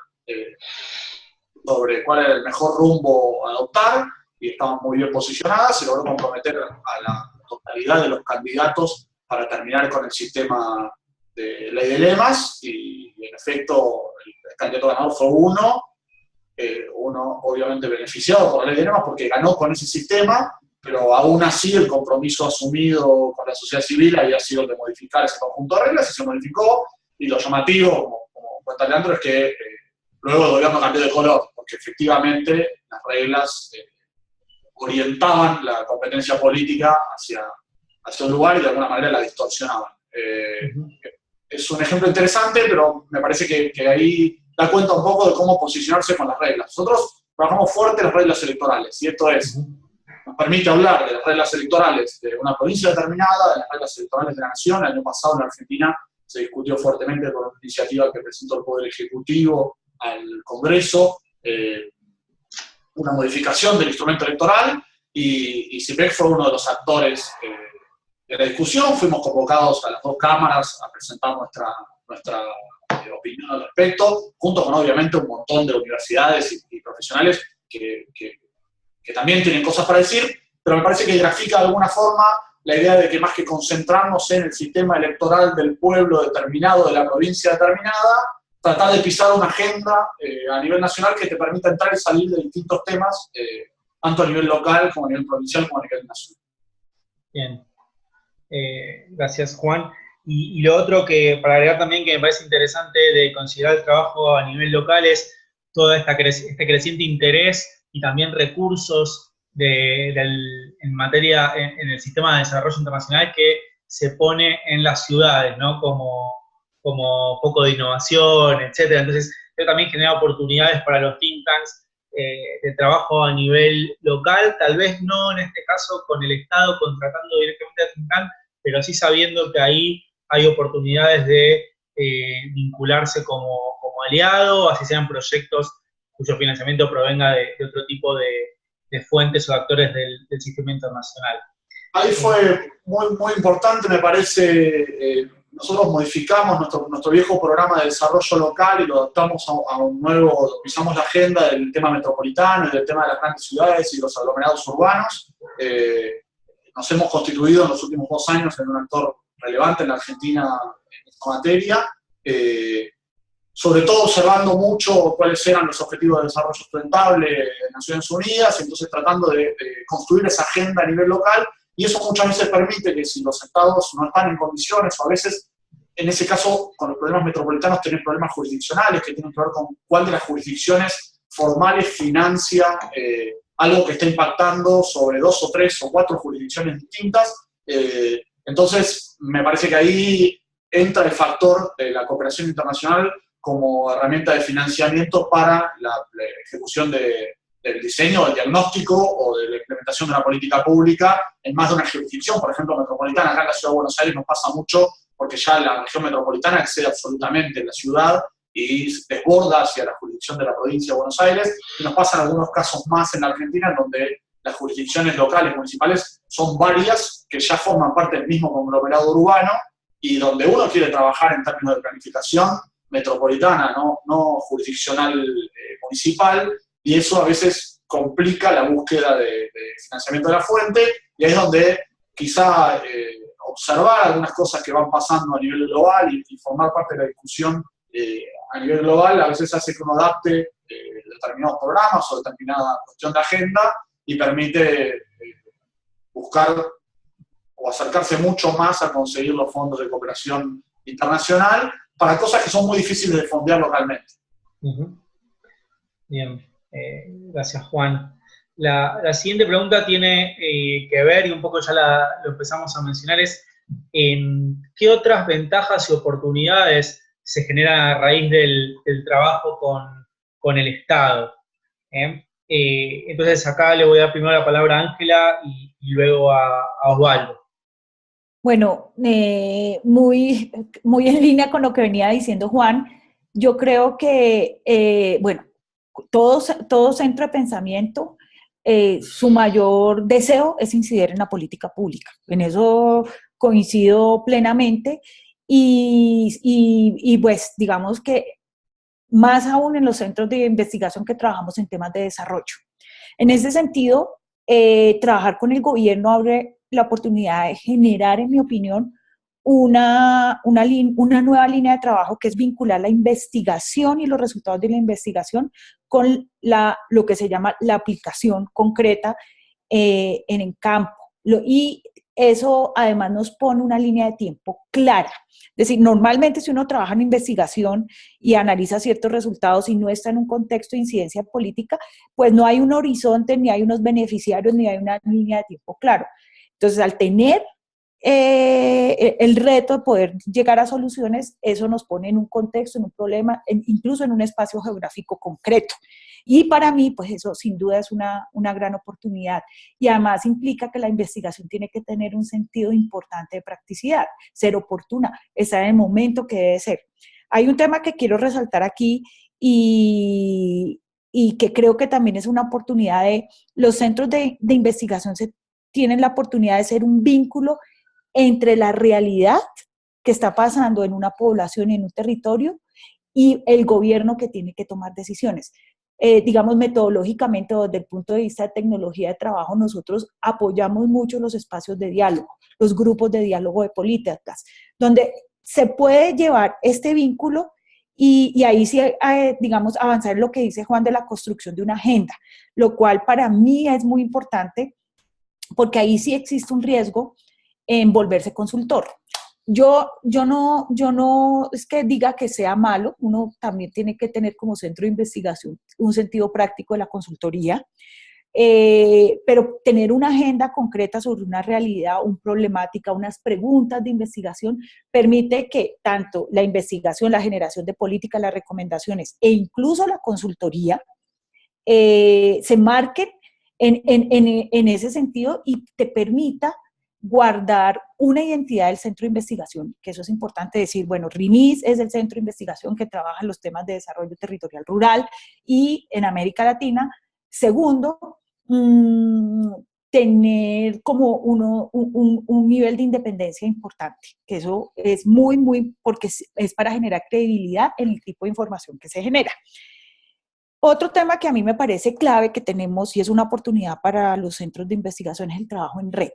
sobre cuál era el mejor rumbo a adoptar, y estaban muy bien posicionadas. Se logró comprometer a la totalidad de los candidatos para terminar con el sistema de ley de lemas, y en efecto el candidato ganador fue uno obviamente beneficiado por la ley de lemas porque ganó con ese sistema, pero aún así el compromiso asumido con la sociedad civil había sido de modificar ese conjunto de reglas, y se modificó, y lo llamativo, como cuenta Leandro, es que luego el gobierno cambió de color, porque efectivamente las reglas orientaban la competencia política hacia un lugar y de alguna manera la distorsionaban. Es un ejemplo interesante, pero me parece que ahí da cuenta un poco de cómo posicionarse con las reglas. Nosotros trabajamos fuerte las reglas electorales, y esto nos permite hablar de las reglas electorales de una provincia determinada, de las reglas electorales de la nación. El año pasado en Argentina se discutió fuertemente por una iniciativa que presentó el Poder Ejecutivo al Congreso, una modificación del instrumento electoral, y CIPEC fue uno de los actores de la discusión. Fuimos convocados a las dos cámaras a presentar nuestra opinión al respecto, junto con obviamente un montón de universidades y profesionales que también tienen cosas para decir, pero me parece que grafica de alguna forma la idea de que más que concentrarnos en el sistema electoral del pueblo determinado, de la provincia determinada, tratar de pisar una agenda a nivel nacional que te permita entrar y salir de distintos temas, tanto a nivel local como a nivel provincial como a nivel nacional. Bien. Gracias, Juan. Y lo otro que, para agregar también, que me parece interesante de considerar el trabajo a nivel local es todo este creciente interés y también recursos en materia, en el sistema de desarrollo internacional que se pone en las ciudades, ¿no? Como foco de innovación, etcétera. Entonces, eso también genera oportunidades para los think tanks de trabajo a nivel local, tal vez no en este caso con el Estado contratando directamente a think tank, pero sí sabiendo que ahí hay oportunidades de vincularse como aliado, así sean proyectos cuyo financiamiento provenga de otro tipo de fuentes o actores del sistema internacional. Ahí fue muy importante, me parece. Nosotros modificamos nuestro viejo programa de desarrollo local y lo adaptamos a un nuevo, pisamos la agenda del tema metropolitano y del tema de las grandes ciudades y los aglomerados urbanos. Nos hemos constituido en los últimos 2 años en un actor relevante en la Argentina en esta materia, sobre todo observando mucho cuáles eran los objetivos de desarrollo sustentable de Naciones Unidas, entonces tratando de construir esa agenda a nivel local. Y eso muchas veces permite que si los estados no están en condiciones, o a veces, en ese caso, con los problemas metropolitanos, tienen problemas jurisdiccionales que tienen que ver con cuál de las jurisdicciones formales financia algo que está impactando sobre 2 o 3 o 4 jurisdicciones distintas. Entonces, me parece que ahí entra el factor de la cooperación internacional como herramienta de financiamiento para la ejecución del diseño, del diagnóstico o de la implementación de una política pública en más de una jurisdicción, por ejemplo, metropolitana. Acá en la Ciudad de Buenos Aires nos pasa mucho porque ya la región metropolitana excede absolutamente la ciudad y desborda hacia la jurisdicción de la provincia de Buenos Aires, y nos pasan algunos casos más en la Argentina en donde las jurisdicciones locales, municipales, son varias que ya forman parte del mismo conglomerado urbano, y donde uno quiere trabajar en términos de planificación metropolitana, no jurisdiccional municipal, y eso a veces complica la búsqueda de financiamiento de la fuente, y ahí es donde quizá observar algunas cosas que van pasando a nivel global y formar parte de la discusión a nivel global a veces hace que uno adapte determinados programas o determinada cuestión de agenda y permite buscar o acercarse mucho más a conseguir los fondos de cooperación internacional para cosas que son muy difíciles de fondear localmente. Bien, gracias, Juan. La siguiente pregunta tiene que ver, y un poco ya lo empezamos a mencionar, es ¿qué otras ventajas y oportunidades se generan a raíz del trabajo con el Estado? Entonces acá le voy a dar primero la palabra a Ángela y luego a Osvaldo. Bueno, muy en línea con lo que venía diciendo Juan, yo creo que, bueno, todo centro de pensamiento, su mayor deseo es incidir en la política pública. En eso coincido plenamente y pues digamos que más aún en los centros de investigación que trabajamos en temas de desarrollo. En ese sentido, trabajar con el gobierno abre la oportunidad de generar, en mi opinión, una nueva línea de trabajo, que es vincular la investigación y los resultados de la investigación con lo que se llama la aplicación concreta en el campo. Y eso además nos pone una línea de tiempo clara. Es decir, normalmente si uno trabaja en investigación y analiza ciertos resultados y no está en un contexto de incidencia política, pues no hay un horizonte, ni hay unos beneficiarios, ni hay una línea de tiempo claro. Entonces, al tener el reto de poder llegar a soluciones, eso nos pone en un contexto, en un problema, incluso en un espacio geográfico concreto. Y para mí, pues eso sin duda es una gran oportunidad. Y además implica que la investigación tiene que tener un sentido importante de practicidad, ser oportuna, estar en el momento que debe ser. Hay un tema que quiero resaltar aquí y que creo que también es una oportunidad de los centros de investigación tienen la oportunidad de ser un vínculo entre la realidad que está pasando en una población y en un territorio y el gobierno que tiene que tomar decisiones. Digamos, metodológicamente o desde el punto de vista de tecnología de trabajo, nosotros apoyamos mucho los espacios de diálogo, los grupos de diálogo de políticas, donde se puede llevar este vínculo y ahí sí, digamos, avanzar en lo que dice Juan de la construcción de una agenda, lo cual para mí es muy importante porque ahí sí existe un riesgo en volverse consultor. Yo no es que diga que sea malo, uno también tiene que tener como centro de investigación un sentido práctico de la consultoría, pero tener una agenda concreta sobre una realidad, una problemática, unas preguntas de investigación, permite que tanto la investigación, la generación de políticas, las recomendaciones e incluso la consultoría se marquen en ese sentido y te permita guardar una identidad del centro de investigación, que eso es importante decir, bueno, RIMIS es el centro de investigación que trabaja en los temas de desarrollo territorial rural y en América Latina. Segundo, tener como un nivel de independencia importante, que eso es muy, porque es para generar credibilidad en el tipo de información que se genera. Otro tema que a mí me parece clave que tenemos y es una oportunidad para los centros de investigación es el trabajo en red.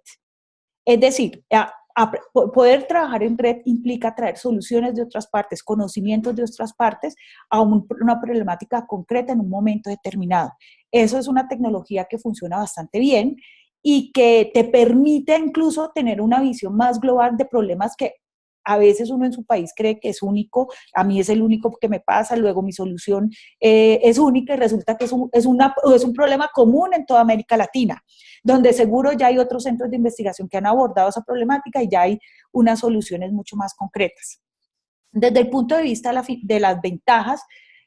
Es decir, poder trabajar en red implica traer soluciones de otras partes, conocimientos de otras partes a una problemática concreta en un momento determinado. Eso es una tecnología que funciona bastante bien y que te permite incluso tener una visión más global de problemas que a veces uno en su país cree que es único, a mí es el único que me pasa, luego mi solución es única y resulta que es un problema común en toda América Latina, donde seguro ya hay otros centros de investigación que han abordado esa problemática y ya hay unas soluciones mucho más concretas. Desde el punto de vista de las ventajas,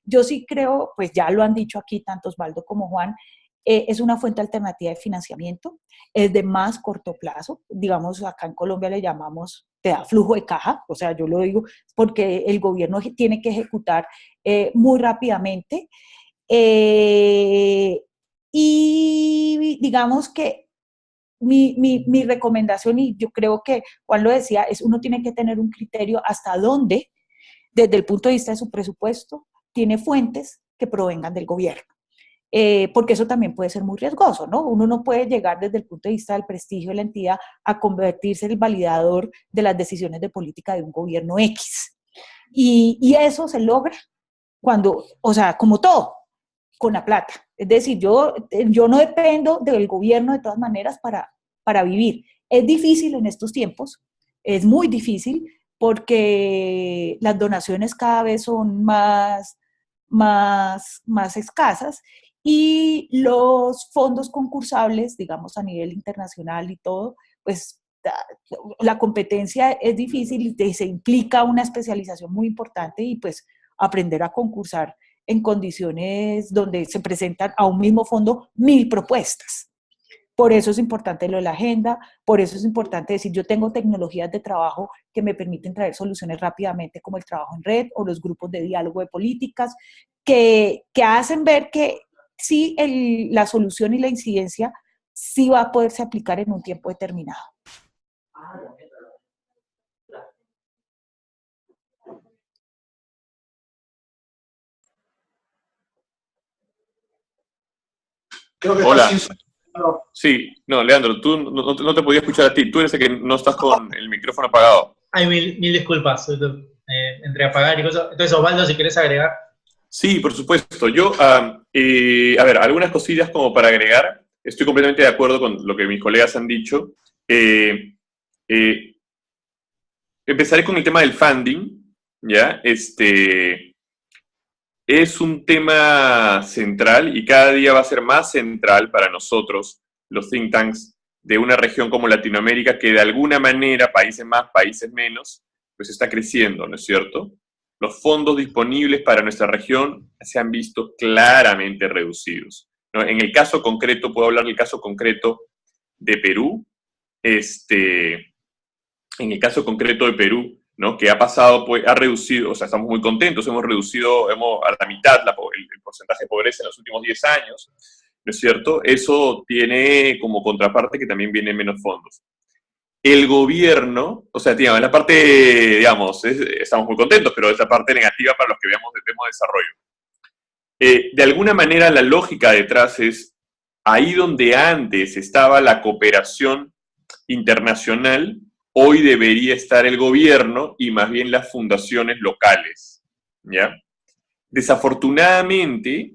yo sí creo, pues ya lo han dicho aquí tanto Osvaldo como Juan, es una fuente alternativa de financiamiento, es de más corto plazo, digamos acá en Colombia le llamamos, te da flujo de caja, o sea, yo lo digo porque el gobierno tiene que ejecutar muy rápidamente, y digamos que mi recomendación, y yo creo que Juan lo decía, es uno tiene que tener un criterio hasta dónde, desde el punto de vista de su presupuesto, tiene fuentes que provengan del gobierno. Porque eso también puede ser muy riesgoso, ¿no? Uno no puede llegar desde el punto de vista del prestigio de la entidad a convertirse en el validador de las decisiones de política de un gobierno X. Y eso se logra cuando, o sea, como todo, con la plata. Es decir, yo no dependo del gobierno de todas maneras para vivir. Es difícil en estos tiempos, es muy difícil porque las donaciones cada vez son más escasas y los fondos concursables, digamos a nivel internacional y todo, pues la competencia es difícil y se implica una especialización muy importante y pues aprender a concursar en condiciones donde se presentan a un mismo fondo 1000 propuestas. Por eso es importante lo de la agenda, por eso es importante decir, yo tengo tecnologías de trabajo que me permiten traer soluciones rápidamente, como el trabajo en red o los grupos de diálogo de políticas, que hacen ver que sí, la solución y la incidencia sí va a poderse aplicar en un tiempo determinado. Creo que Hola. está sin sonido. Sí, no, Leandro, tú no te podía escuchar a ti. Tú eres el que no estás con el micrófono apagado. Ay, mil disculpas, entre apagar y cosas. Entonces, Osvaldo, si querés agregar. Sí, por supuesto. Yo, a ver, algunas cosillas como para agregar. Estoy completamente de acuerdo con lo que mis colegas han dicho. Empezaré con el tema del funding, ¿ya? Es un tema central y cada día va a ser más central para nosotros, los think tanks de una región como Latinoamérica, que de alguna manera, países más, países menos, pues está creciendo, ¿no es cierto? Los fondos disponibles para nuestra región se han visto claramente reducidos, ¿no? En el caso concreto, puedo hablar del caso concreto de Perú, en el caso concreto de Perú, ¿no? Que ha pasado, pues, ha reducido, o sea, estamos muy contentos, hemos reducido a la mitad el porcentaje de pobreza en los últimos 10 años, ¿no es cierto? Eso tiene como contraparte que también vienen menos fondos. El gobierno, o sea, digamos, la parte, digamos, estamos muy contentos, pero es la parte negativa para los que vemos desarrollo. De alguna manera, la lógica detrás es, ahí donde antes estaba la cooperación internacional, hoy debería estar el gobierno y más bien las fundaciones locales, ¿ya? Desafortunadamente,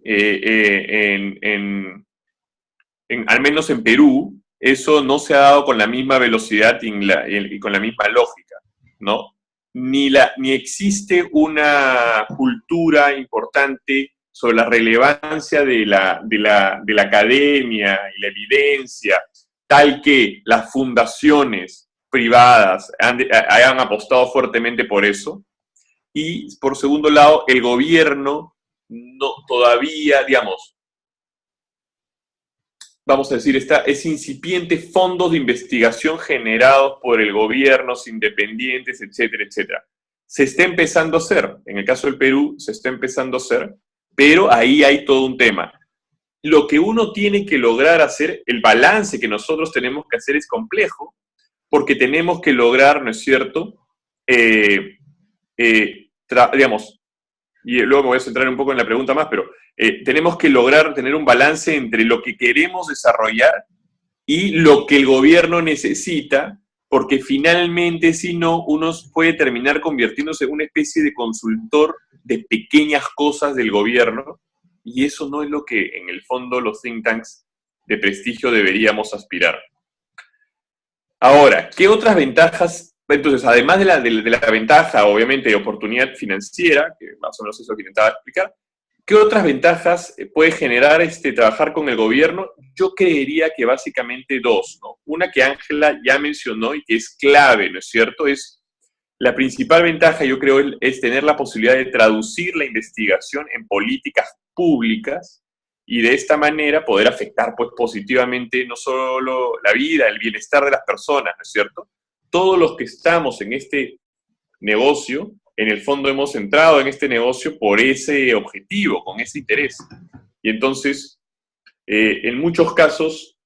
al menos en Perú, eso no se ha dado con la misma velocidad y con la misma lógica, ¿no? Ni existe una cultura importante sobre la relevancia de la academia y la evidencia, tal que las fundaciones privadas hayan apostado fuertemente por eso. Y por segundo lado, el gobierno no, todavía, digamos, vamos a decir, es incipiente fondos de investigación generados por el gobierno, independientes, etcétera, etcétera. Se está empezando a hacer, en el caso del Perú, se está empezando a hacer, pero ahí hay todo un tema. Lo que uno tiene que lograr hacer, el balance que nosotros tenemos que hacer es complejo, porque tenemos que lograr, ¿no es cierto?, digamos, y luego me voy a centrar un poco en la pregunta más, pero tenemos que lograr tener un balance entre lo que queremos desarrollar y lo que el gobierno necesita, porque finalmente, si no, uno puede terminar convirtiéndose en una especie de consultor de pequeñas cosas del gobierno, y eso no es lo que en el fondo los think tanks de prestigio deberíamos aspirar. Ahora, ¿qué otras ventajas? Entonces, además de la ventaja, obviamente, de oportunidad financiera, que más o menos es lo que intentaba explicar, ¿qué otras ventajas puede generar trabajar con el gobierno? Yo creería que básicamente dos, ¿no? Una que Ángela ya mencionó y que es clave, ¿no es cierto? Es la principal ventaja, yo creo, es tener la posibilidad de traducir la investigación en políticas públicas y de esta manera poder afectar, pues, positivamente no solo la vida, el bienestar de las personas, ¿no es cierto? Todos los que estamos en este negocio, en el fondo hemos entrado en este negocio por ese objetivo, con ese interés. Y entonces, en muchos casos,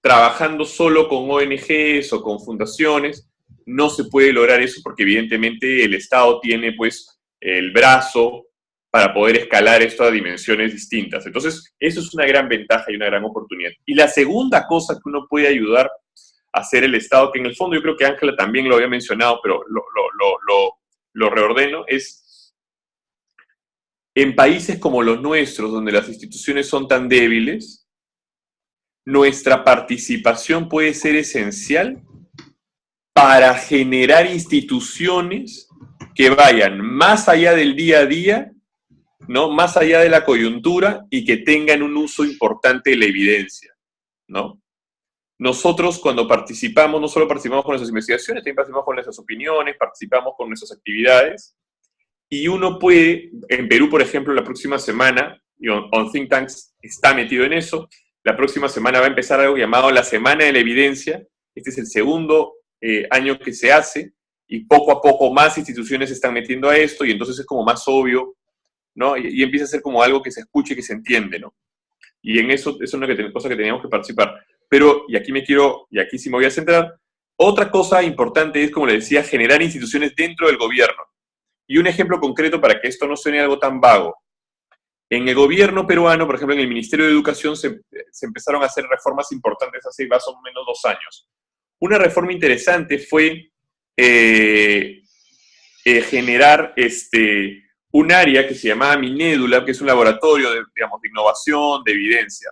trabajando solo con ONGs o con fundaciones, no se puede lograr eso porque evidentemente el Estado tiene, pues, el brazo para poder escalar esto a dimensiones distintas. Entonces, eso es una gran ventaja y una gran oportunidad. Y la segunda cosa que uno puede ayudar a hacer el Estado, que en el fondo yo creo que Ángela también lo había mencionado, pero lo reordeno, es en países como los nuestros, donde las instituciones son tan débiles, nuestra participación puede ser esencial para generar instituciones que vayan más allá del día a día, ¿no? Más allá de la coyuntura y que tengan un uso importante de la evidencia, ¿no? Nosotros cuando participamos, no solo participamos con nuestras investigaciones, también participamos con nuestras opiniones, participamos con nuestras actividades, y uno puede, en Perú, por ejemplo, la próxima semana, y On Think Tanks está metido en eso, la próxima semana va a empezar algo llamado la Semana de la Evidencia. Este es el segundo año que se hace, y poco a poco más instituciones se están metiendo a esto, y entonces es como más obvio, ¿no? Y empieza a ser como algo que se escuche y que se entiende, ¿no? Y en eso es una cosa que teníamos que participar. Pero, y aquí sí me voy a centrar, otra cosa importante es, como le decía, generar instituciones dentro del gobierno. Y un ejemplo concreto para que esto no suene algo tan vago. En el gobierno peruano, por ejemplo, en el Ministerio de Educación, se empezaron a hacer reformas importantes hace más o menos 2 años. Una reforma interesante fue generar un área que se llamaba Minédula, que es un laboratorio de innovación, de evidencia,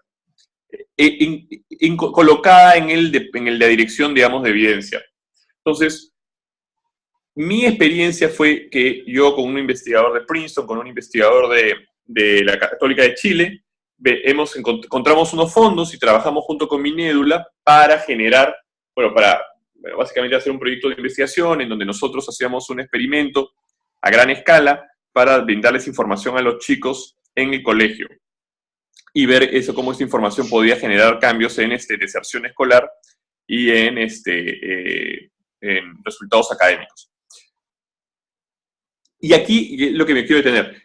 colocada en la dirección, digamos, de evidencia. Entonces, mi experiencia fue que yo con un investigador de Princeton, con un investigador de la Católica de Chile, encontramos unos fondos y trabajamos junto con Minédula para generar, para básicamente hacer un proyecto de investigación en donde nosotros hacíamos un experimento a gran escala para brindarles información a los chicos en el colegio y ver cómo esta información podía generar cambios en deserción escolar y en resultados académicos. Y aquí lo que me quiero detener,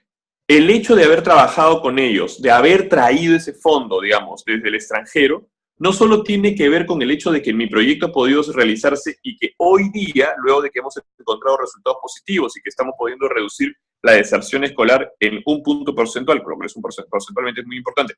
el hecho de haber trabajado con ellos, de haber traído ese fondo, digamos, desde el extranjero, no solo tiene que ver con el hecho de que mi proyecto ha podido realizarse y que hoy día, luego de que hemos encontrado resultados positivos y que estamos pudiendo reducir la deserción escolar en un punto porcentual, pero es porcentualmente es muy importante,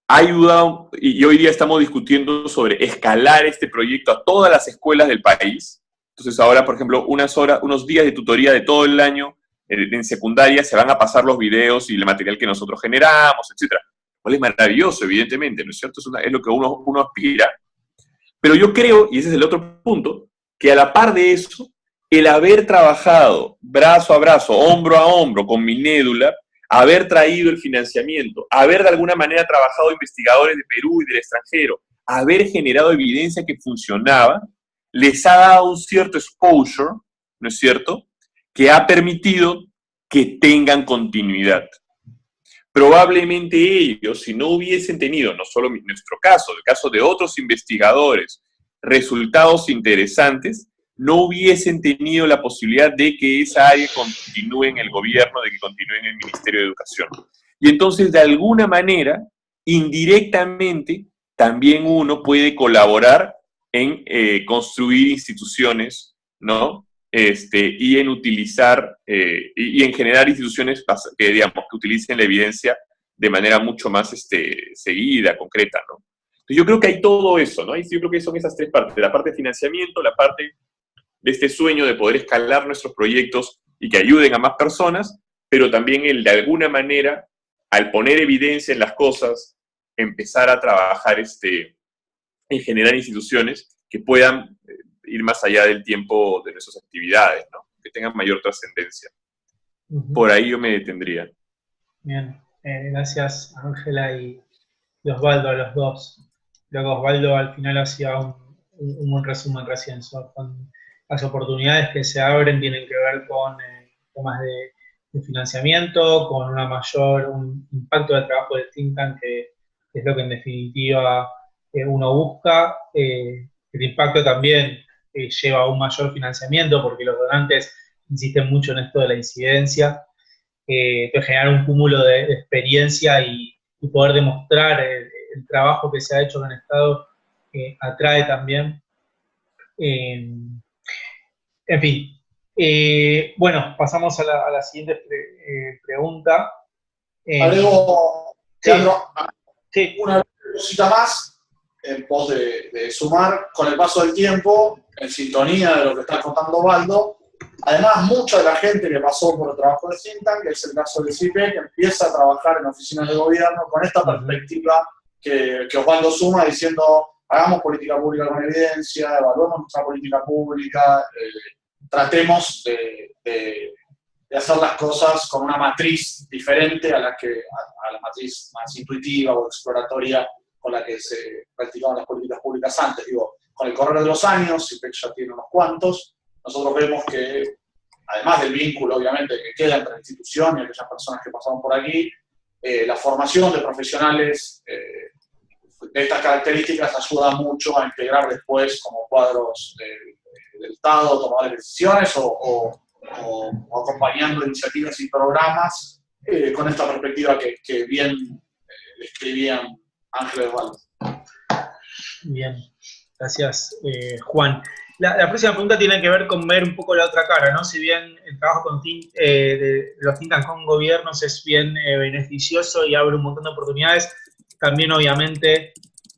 ha ayudado, y hoy día estamos discutiendo sobre escalar este proyecto a todas las escuelas del país. Entonces ahora, por ejemplo, unos días de tutoría de todo el año en secundaria se van a pasar los videos y el material que nosotros generamos, etcétera. Cual es maravilloso, evidentemente, ¿no es cierto? Es lo que uno aspira. Pero yo creo, y ese es el otro punto, que a la par de eso, el haber trabajado brazo a brazo, hombro a hombro con Minédula, haber traído el financiamiento, haber de alguna manera trabajado investigadores de Perú y del extranjero, haber generado evidencia que funcionaba, les ha dado un cierto exposure, ¿no es cierto?, que ha permitido que tengan continuidad. Probablemente ellos, si no hubiesen tenido, no solo en nuestro caso, el caso de otros investigadores, resultados interesantes, no hubiesen tenido la posibilidad de que esa área continúe en el gobierno, de que continúe en el Ministerio de Educación. Y entonces, de alguna manera, indirectamente, también uno puede colaborar en construir instituciones, ¿no? Y en utilizar, y en generar instituciones que, digamos, que utilicen la evidencia de manera mucho más seguida, concreta, ¿no? Entonces yo creo que hay todo eso, ¿no? Y yo creo que son esas 3 partes, la parte de financiamiento, la parte de este sueño de poder escalar nuestros proyectos y que ayuden a más personas, pero también el, de alguna manera, al poner evidencia en las cosas, empezar a trabajar en generar instituciones que puedan ir más allá del tiempo de nuestras actividades, ¿no? Que tengan mayor trascendencia. Por ahí yo me detendría. Bien, gracias Ángela y Osvaldo, a los dos. Creo que Osvaldo al final hacía un buen resumen recién. Con las oportunidades que se abren tienen que ver con temas de financiamiento, con un impacto del trabajo del think tank, que es lo que en definitiva uno busca. El impacto también lleva a un mayor financiamiento, porque los donantes insisten mucho en esto de la incidencia, de generar un cúmulo de experiencia y poder demostrar el trabajo que se ha hecho en el Estado, atrae también. En fin, bueno, pasamos a la siguiente pregunta. Agrego, sí. Sí. Una cosita más, en pos de sumar con el paso del tiempo, en sintonía de lo que está contando Osvaldo. Además, mucha de la gente que pasó por el trabajo de think tank, que es el caso de CIPE, que empieza a trabajar en oficinas de gobierno con esta perspectiva que Osvaldo suma, diciendo, hagamos política pública con evidencia, evaluemos nuestra política pública, tratemos de hacer las cosas con una matriz diferente a la matriz más intuitiva o exploratoria con la que se practicaban las políticas públicas antes. Digo, con el correr de los años, CIPEC ya tiene unos cuantos, nosotros vemos que, además del vínculo, obviamente, que queda entre la institución y aquellas personas que pasaron por aquí, la formación de profesionales de estas características ayuda mucho a integrar después como cuadros del Estado, tomadores de decisiones o acompañando iniciativas y programas con esta perspectiva que bien describían Ángela y Osvaldo. Bien, gracias Juan. La próxima pregunta tiene que ver con ver un poco la otra cara, ¿no? Si bien el trabajo de los think tanks con gobiernos es bien beneficioso y abre un montón de oportunidades, también obviamente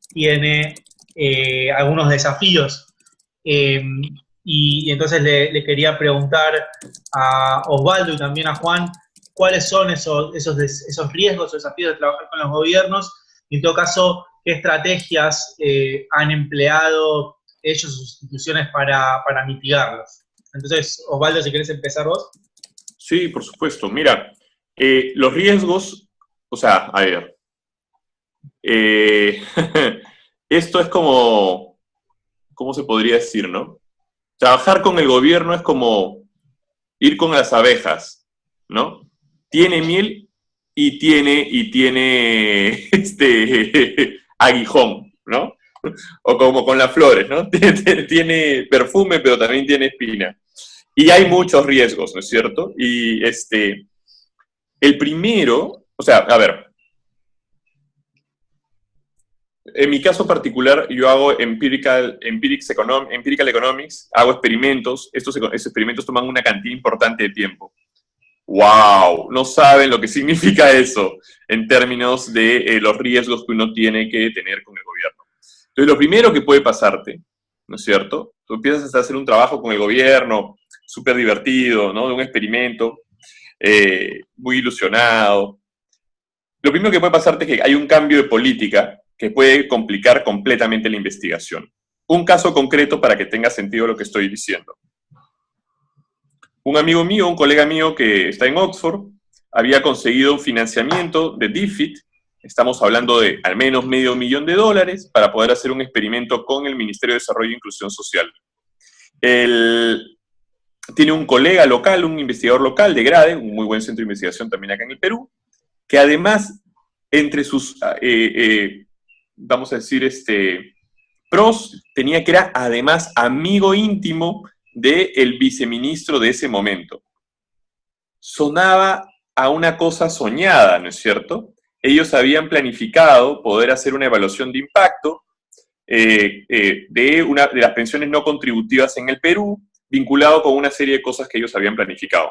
tiene algunos desafíos. Y entonces le quería preguntar a Osvaldo y también a Juan, ¿cuáles son esos riesgos o desafíos de trabajar con los gobiernos? Y en todo caso, ¿qué estrategias han empleado ellos, sus instituciones, para mitigarlos? Entonces, Osvaldo, si querés empezar vos. Sí, por supuesto. Mira, los riesgos, o sea, a ver, esto es como, ¿cómo se podría decir, no? Trabajar con el gobierno es como ir con las abejas, ¿no? Tiene miel y tiene aguijón, ¿no? O como con las flores, ¿no? Tiene perfume, pero también tiene espina. Y hay muchos riesgos, ¿no es cierto? Y el primero, o sea, a ver, en mi caso particular, yo hago empirical economics, hago experimentos, estos experimentos toman una cantidad importante de tiempo. ¡Wow! No saben lo que significa eso en términos de los riesgos que uno tiene que tener con el gobierno. Entonces, lo primero que puede pasarte, ¿no es cierto? Tú empiezas a hacer un trabajo con el gobierno, súper divertido, ¿no? De un experimento, muy ilusionado. Lo primero que puede pasarte es que hay un cambio de política que puede complicar completamente la investigación. Un caso concreto para que tenga sentido lo que estoy diciendo. Un amigo mío, un colega mío que está en Oxford, había conseguido un financiamiento de DFID, estamos hablando de al menos $500,000, para poder hacer un experimento con el Ministerio de Desarrollo e Inclusión Social. Él tiene un colega local, un investigador local de GRADE, un muy buen centro de investigación también acá en el Perú, que además, entre sus, vamos a decir, pros, tenía que era además amigo íntimo del viceministro de ese momento. Sonaba a una cosa soñada, ¿no es cierto? Ellos habían planificado poder hacer una evaluación de impacto de las pensiones no contributivas en el Perú, vinculado con una serie de cosas que ellos habían planificado.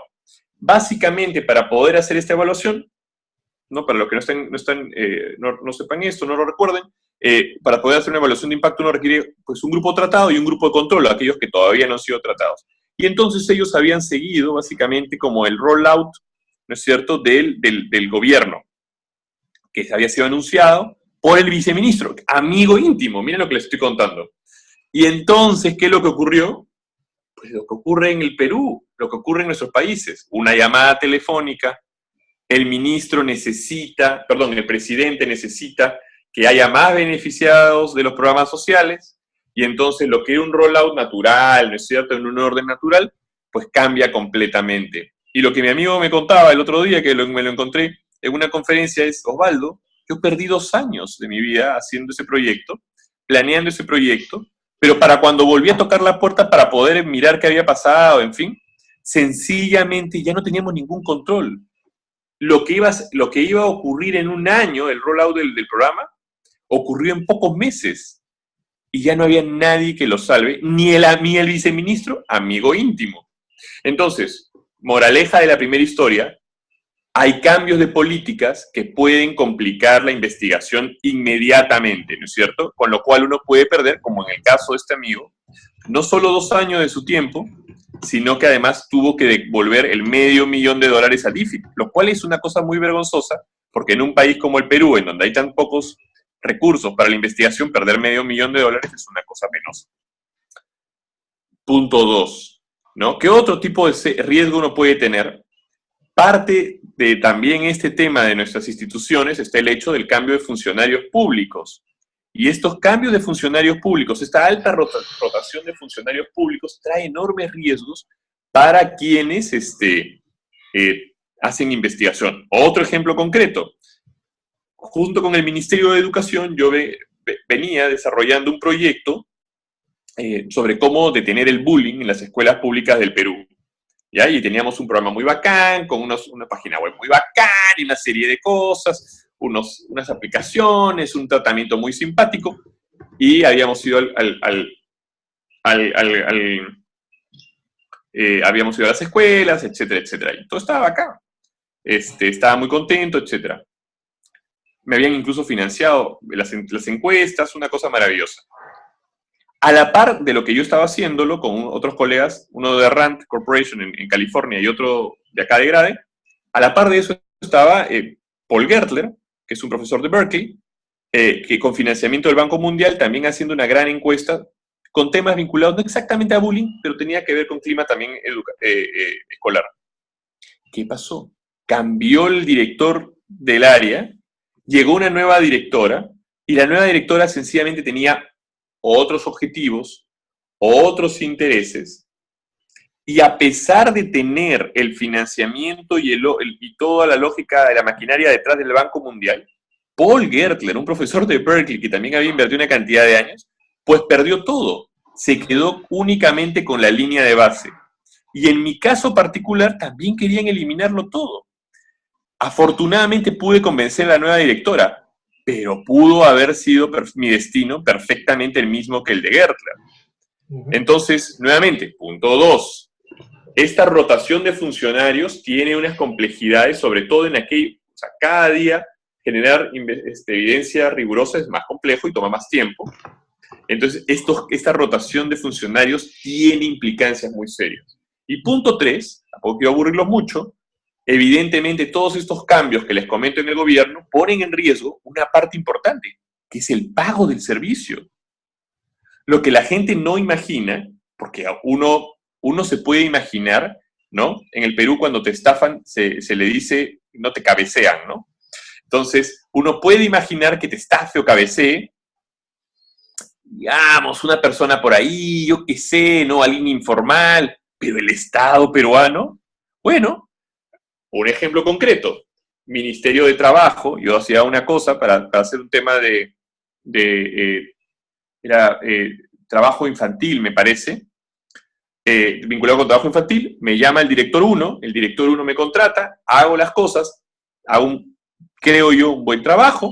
Básicamente, para poder hacer esta evaluación, ¿no? Para los que no sepan esto, no lo recuerden, para poder hacer una evaluación de impacto uno requiere pues, un grupo tratado y un grupo de control, aquellos que todavía no han sido tratados. Y entonces ellos habían seguido básicamente como el rollout, ¿no es cierto?, del gobierno, que había sido anunciado por el viceministro, amigo íntimo, miren lo que les estoy contando. Y entonces, ¿qué es lo que ocurrió? Pues lo que ocurre en el Perú, lo que ocurre en nuestros países, una llamada telefónica, el presidente necesita que haya más beneficiados de los programas sociales, y entonces lo que era un rollout natural, ¿no es cierto?, en un orden natural, pues cambia completamente. Y lo que mi amigo me contaba el otro día, que me lo encontré en una conferencia, es, Osvaldo, yo perdí 2 años de mi vida haciendo ese proyecto, planeando ese proyecto, pero para cuando volví a tocar la puerta para poder mirar qué había pasado, en fin, sencillamente ya no teníamos ningún control. Lo que iba a ocurrir en un año, el rollout del programa, ocurrió en pocos meses. Y ya no había nadie que lo salve, ni el viceministro, amigo íntimo. Entonces, moraleja de la primera historia, hay cambios de políticas que pueden complicar la investigación inmediatamente, ¿no es cierto? Con lo cual uno puede perder, como en el caso de este amigo, no solo 2 años de su tiempo, sino que además tuvo que devolver el $500,000 a DFID, lo cual es una cosa muy vergonzosa, porque en un país como el Perú, en donde hay tan pocos recursos para la investigación, perder $500,000 es una cosa penosa. Punto 2, ¿no? ¿Qué otro tipo de riesgo uno puede tener? Parte de también este tema de nuestras instituciones está el hecho del cambio de funcionarios públicos. Y estos cambios de funcionarios públicos, esta alta rotación de funcionarios públicos, trae enormes riesgos para quienes hacen investigación. Otro ejemplo concreto. Junto con el Ministerio de Educación, yo venía desarrollando un proyecto sobre cómo detener el bullying en las escuelas públicas del Perú. ¿Ya? Y teníamos un programa muy bacán, con una página web muy bacán y una serie de cosas, unas aplicaciones, un tratamiento muy simpático, y habíamos ido habíamos ido a las escuelas, etcétera, etcétera. Y todo estaba acá. Estaba muy contento, etcétera. Me habían incluso financiado las encuestas, una cosa maravillosa. A la par de lo que yo estaba haciéndolo con otros colegas, uno de Rand Corporation en California y otro de acá de Grade, a la par de eso estaba Paul Gertler, que es un profesor de Berkeley, que con financiamiento del Banco Mundial también haciendo una gran encuesta con temas vinculados no exactamente a bullying, pero tenía que ver con clima también escolar. ¿Qué pasó? Cambió el director del área, llegó una nueva directora, y la nueva directora sencillamente tenía otros objetivos, otros intereses, y a pesar de tener el financiamiento y toda la lógica de la maquinaria detrás del Banco Mundial, Paul Gertler, un profesor de Berkeley que también había invertido una cantidad de años, pues perdió todo. Se quedó únicamente con la línea de base. Y en mi caso particular también querían eliminarlo todo. Afortunadamente pude convencer a la nueva directora, pero pudo haber sido mi destino perfectamente el mismo que el de Gertler. Entonces, nuevamente, punto 2. Esta rotación de funcionarios tiene unas complejidades, sobre todo en aquello, o sea, cada día generar evidencia rigurosa es más complejo y toma más tiempo. Entonces, esta rotación de funcionarios tiene implicancias muy serias. Y punto 3, tampoco quiero aburrirlos mucho, evidentemente todos estos cambios que les comento en el gobierno ponen en riesgo una parte importante, que es el pago del servicio. Lo que la gente no imagina, porque uno se puede imaginar, ¿no? En el Perú cuando te estafan se le dice, no te cabecean, ¿no? Entonces, uno puede imaginar que te estafe o cabecee, digamos, una persona por ahí, yo qué sé, ¿no? Alguien informal, pero el Estado peruano, bueno, un ejemplo concreto, Ministerio de Trabajo, yo hacía una cosa para hacer un tema era trabajo infantil, me parece, vinculado con trabajo infantil, me llama el director 1 me contrata, hago las cosas, hago creo yo, un buen trabajo,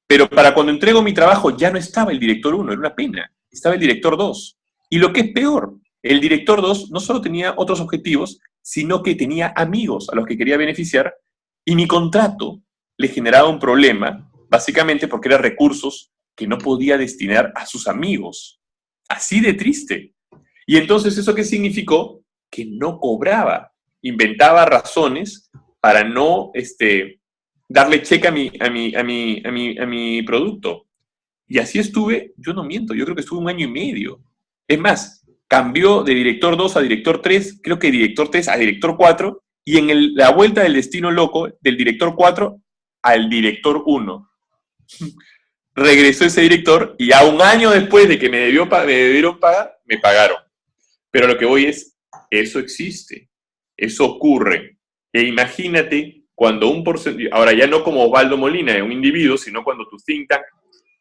pero para cuando entrego mi trabajo ya no estaba el director 1, era una pena, estaba el director 2. Y lo que es peor, el director 2 no solo tenía otros objetivos, sino que tenía amigos a los que quería beneficiar, y mi contrato le generaba un problema, básicamente porque eran recursos que no podía destinar a sus amigos. Así de triste. Y entonces, ¿eso qué significó? Que no cobraba, inventaba razones para no darle cheque a mi producto. Y así estuve, yo no miento, yo creo que estuve 1 año y medio. Es más, cambió de director 2 a director 3, creo que director 3 a director 4, y en la vuelta del destino loco, del director 4 al director 1. Regresó ese director y a 1 año después de que me debieron pagar, me pagaron. Pero lo que voy es, eso existe, eso ocurre. E imagínate cuando un porcentaje, ahora ya no como Osvaldo Molina, un individuo, sino cuando tu think tank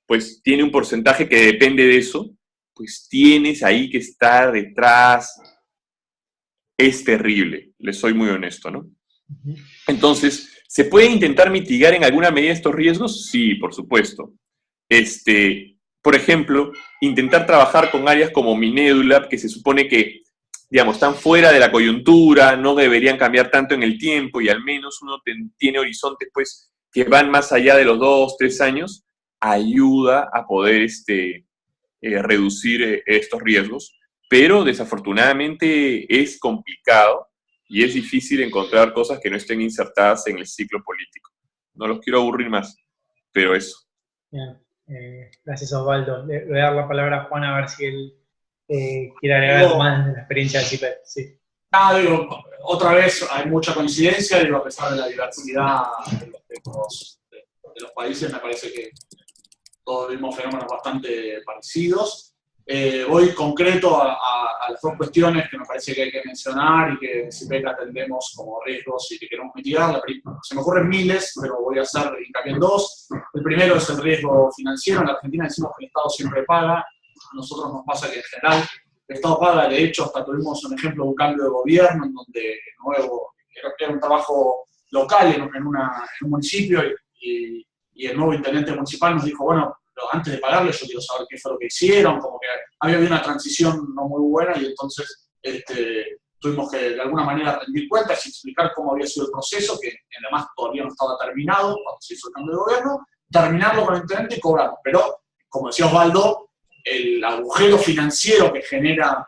pues tiene un porcentaje que depende de eso, pues tienes ahí que estar detrás. Es terrible, les soy muy honesto, ¿no? Entonces, ¿se puede intentar mitigar en alguna medida estos riesgos? Sí, por supuesto. Por ejemplo, intentar trabajar con áreas como Minedulab, que se supone que, digamos, están fuera de la coyuntura, no deberían cambiar tanto en el tiempo y al menos uno tiene horizontes, pues, que van más allá de los 2, 3 años, ayuda a poder reducir estos riesgos, pero desafortunadamente es complicado y es difícil encontrar cosas que no estén insertadas en el ciclo político. No los quiero aburrir más, pero eso. Bien. Gracias, Osvaldo. Le voy a dar la palabra a Juan a ver si él quiere agregar algo más de la experiencia del CIPET. Sí. Digo, otra vez hay mucha coincidencia, digo, a pesar de la diversidad de los países, me parece que todos vimos fenómenos bastante parecidos. Voy concreto a las 2 cuestiones que me parece que hay que mencionar y que en CIPEC atendemos como riesgos y que queremos mitigar. Se me ocurren miles, pero voy a hacer hincapié en 2. El primero es el riesgo financiero. En la Argentina decimos que el Estado siempre paga. A nosotros nos pasa que en general el Estado paga. De hecho, hasta tuvimos un ejemplo de un cambio de gobierno en donde era un trabajo local en un municipio y el nuevo intendente municipal nos dijo, bueno, pero antes de pagarles yo quiero saber qué fue lo que hicieron, como que había habido una transición no muy buena y entonces tuvimos que de alguna manera rendir cuentas y explicar cómo había sido el proceso, que además todavía no estaba terminado cuando se hizo el cambio de gobierno, terminarlo con el intendente y cobrarlo. Pero, como decía Osvaldo, el agujero financiero que genera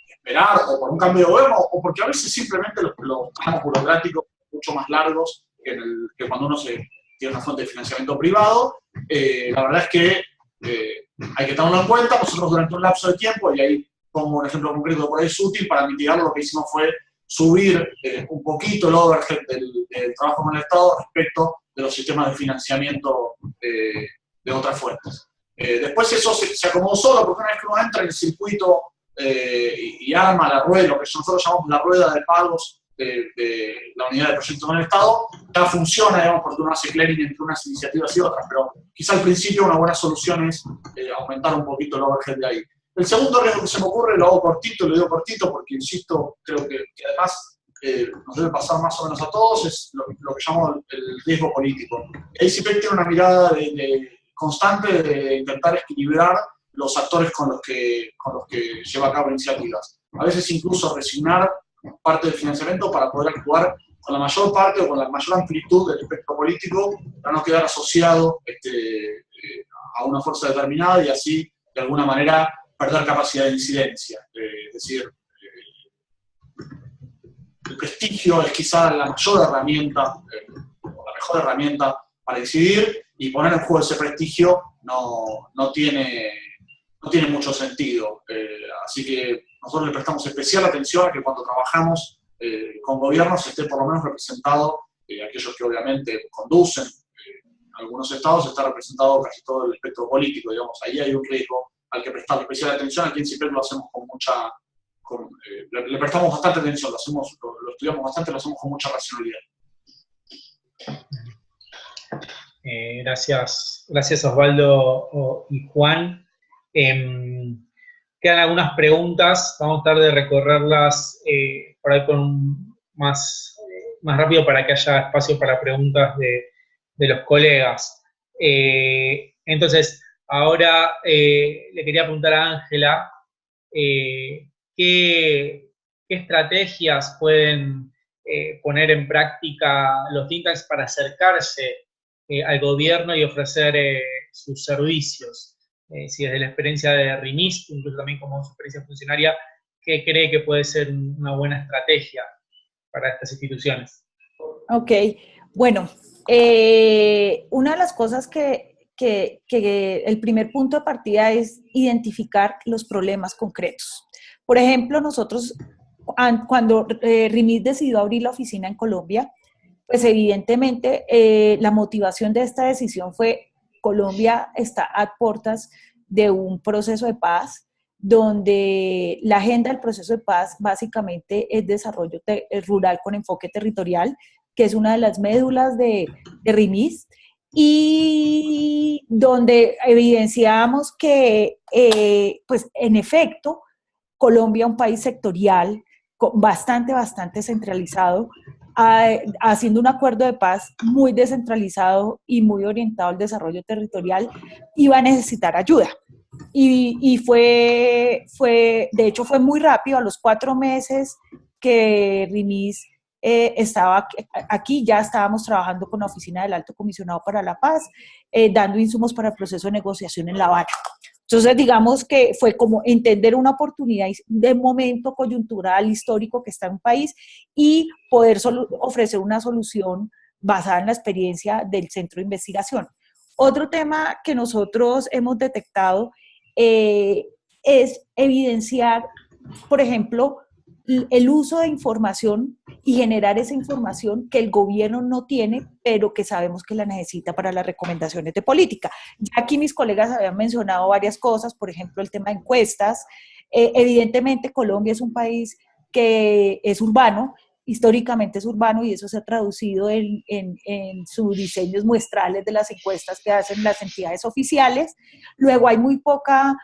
esperar o por un cambio de gobierno, o porque a veces simplemente los tramos burocráticos son mucho más largos que cuando uno tiene una fuente de financiamiento privado, la verdad es que hay que tenerlo en cuenta. Nosotros durante un lapso de tiempo, y ahí pongo un ejemplo concreto que por ahí es útil, para mitigarlo lo que hicimos fue subir un poquito el overhead del trabajo con el Estado respecto de los sistemas de financiamiento de otras fuentes. Después eso se acomodó solo, porque una vez que uno entra en el circuito y arma la rueda, lo que nosotros llamamos la rueda de pagos de la unidad de proyectos con el Estado, ya funciona, digamos, porque uno hace clearing entre unas iniciativas y otras, pero quizá al principio una buena solución es aumentar un poquito el overhead de ahí. El segundo riesgo que se me ocurre, lo hago cortito, lo digo cortito, porque insisto, creo que además nos debe pasar más o menos a todos, es lo que llamo el riesgo político. ACPEC tiene una mirada constante de intentar equilibrar los actores con los que lleva a cabo iniciativas. A veces incluso resignar parte del financiamiento para poder actuar con la mayor parte o con la mayor amplitud del espectro político, para no quedar asociado a una fuerza determinada y así, de alguna manera, perder capacidad de incidencia. Es decir, el prestigio es quizá la mayor herramienta, o la mejor herramienta para incidir, y poner en juego ese prestigio no tiene mucho sentido. Así que nosotros le prestamos especial atención a que cuando trabajamos con gobiernos esté por lo menos representado, aquellos que obviamente conducen algunos estados, está representado casi todo el espectro político, digamos. Ahí hay un riesgo al que prestar especial atención. Aquí en CIPEC lo hacemos le prestamos bastante atención, lo estudiamos bastante, lo hacemos con mucha racionalidad. Gracias Osvaldo y Juan. Quedan algunas preguntas, vamos a tratar de recorrerlas por ahí más rápido para que haya espacio para preguntas de los colegas. Entonces, ahora le quería preguntar a Ángela qué estrategias pueden poner en práctica los think tanks para acercarse al gobierno y ofrecer sus servicios. Si desde la experiencia de RIMIS, incluso también como su experiencia funcionaria, ¿qué cree que puede ser una buena estrategia para estas instituciones? Ok, bueno, una de las cosas que el primer punto de partida es identificar los problemas concretos. Por ejemplo, nosotros, cuando RIMIS decidió abrir la oficina en Colombia, pues evidentemente la motivación de esta decisión fue: Colombia está a puertas de un proceso de paz, donde la agenda del proceso de paz básicamente es desarrollo rural con enfoque territorial, que es una de las médulas de RIMIS, y donde evidenciamos que, pues en efecto, Colombia, un país sectorial, bastante centralizado, haciendo un acuerdo de paz muy descentralizado y muy orientado al desarrollo territorial, iba a necesitar ayuda. Y de hecho fue muy rápido. A los 4 meses que RIMIS estaba aquí, ya estábamos trabajando con la Oficina del Alto Comisionado para la Paz, dando insumos para el proceso de negociación en La Habana. Entonces, digamos que fue como entender una oportunidad de momento coyuntural, histórico que está en un país, y poder ofrecer una solución basada en la experiencia del centro de investigación. Otro tema que nosotros hemos detectado es evidenciar, por ejemplo, el uso de información y generar esa información que el gobierno no tiene, pero que sabemos que la necesita para las recomendaciones de política. Ya aquí mis colegas habían mencionado varias cosas, por ejemplo, el tema de encuestas. Evidentemente, Colombia es un país que es urbano, históricamente es urbano, y eso se ha traducido en sus diseños muestrales de las encuestas que hacen las entidades oficiales. Luego hay muy poca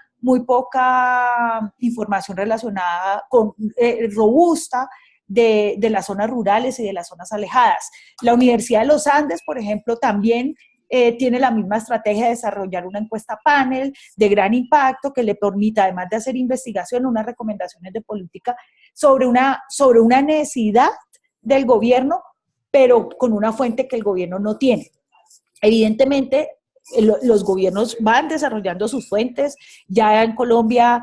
información relacionada robusta de las zonas rurales y de las zonas alejadas. La Universidad de los Andes, por ejemplo, también tiene la misma estrategia de desarrollar una encuesta panel de gran impacto que le permita, además de hacer investigación, unas recomendaciones de política sobre una necesidad del gobierno, pero con una fuente que el gobierno no tiene. Evidentemente, los gobiernos van desarrollando sus fuentes. Ya en Colombia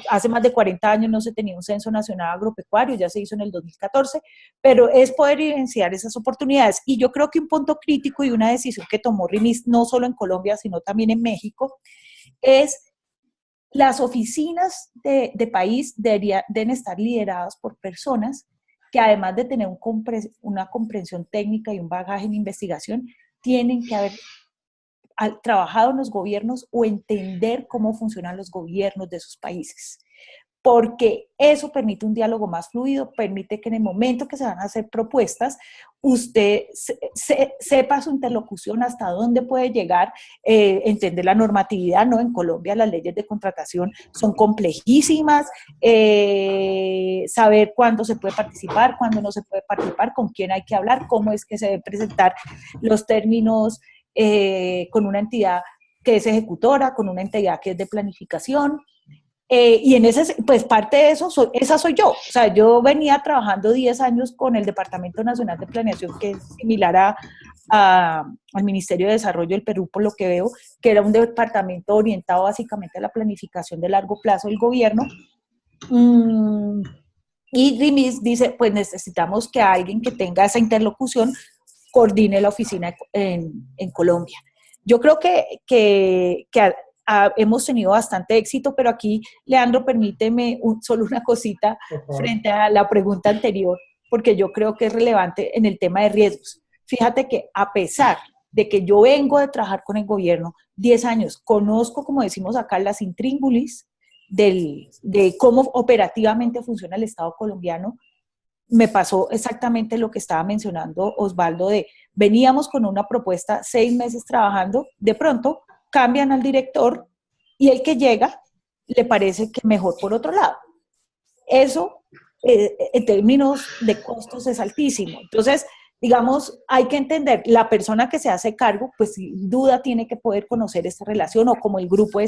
hace más de 40 años no se tenía un censo nacional agropecuario, ya se hizo en el 2014, pero es poder evidenciar esas oportunidades. Y yo creo que un punto crítico y una decisión que tomó RIMIS, no solo en Colombia, sino también en México, es las oficinas de país deben estar lideradas por personas que, además de tener una comprensión técnica y un bagaje en investigación, tienen que haber trabajado en los gobiernos o entender cómo funcionan los gobiernos de sus países, porque eso permite un diálogo más fluido, permite que en el momento que se van a hacer propuestas, usted sepa su interlocución, hasta dónde puede llegar, entender la normatividad, ¿no? En Colombia las leyes de contratación son complejísimas, saber cuándo se puede participar, cuándo no se puede participar, con quién hay que hablar, cómo es que se deben presentar los términos con una entidad que es ejecutora, con una entidad que es de planificación. Y en pues parte de eso, esa soy yo. O sea, yo venía trabajando 10 años con el Departamento Nacional de Planeación, que es similar al Ministerio de Desarrollo del Perú, por lo que veo, que era un departamento orientado básicamente a la planificación de largo plazo del gobierno. Y RIMIS dice, pues necesitamos que alguien que tenga esa interlocución coordine la oficina en Colombia. Yo creo que hemos tenido bastante éxito, pero aquí, Leandro, permíteme solo una cosita frente a la pregunta anterior, porque yo creo que es relevante en el tema de riesgos. Fíjate que a pesar de que yo vengo de trabajar con el gobierno 10 años, conozco, como decimos acá, las intríngulis de cómo operativamente funciona el Estado colombiano, me pasó exactamente lo que estaba mencionando Osvaldo, veníamos con una propuesta, 6 meses trabajando, de pronto cambian al director y el que llega le parece que mejor por otro lado. Eso, en términos de costos, es altísimo. Entonces, digamos, hay que entender, la persona que se hace cargo, pues sin duda tiene que poder conocer esta relación, o como el grupo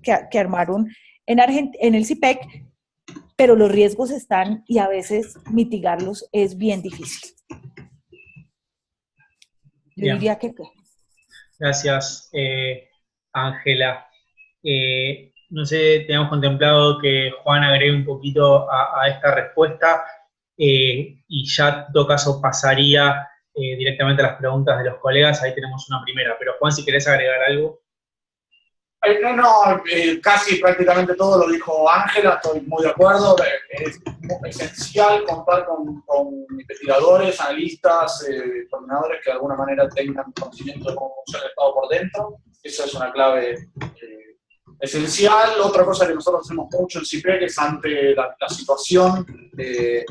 que armaron en el CIPEC, pero los riesgos están y a veces mitigarlos es bien difícil. Yo diría que... Gracias, Ángela. No sé, teníamos contemplado que Juan agregue un poquito a esta respuesta y ya en todo caso pasaría directamente a las preguntas de los colegas. Ahí tenemos una primera, pero Juan, si querés agregar algo. Casi prácticamente todo lo dijo Ángela, estoy muy de acuerdo. Es esencial contar con investigadores, analistas, coordinadores que de alguna manera tengan conocimiento de cómo funciona el Estado por dentro. Eso es una clave esencial. Otra cosa que nosotros hacemos mucho en CIPEC es, ante la situación de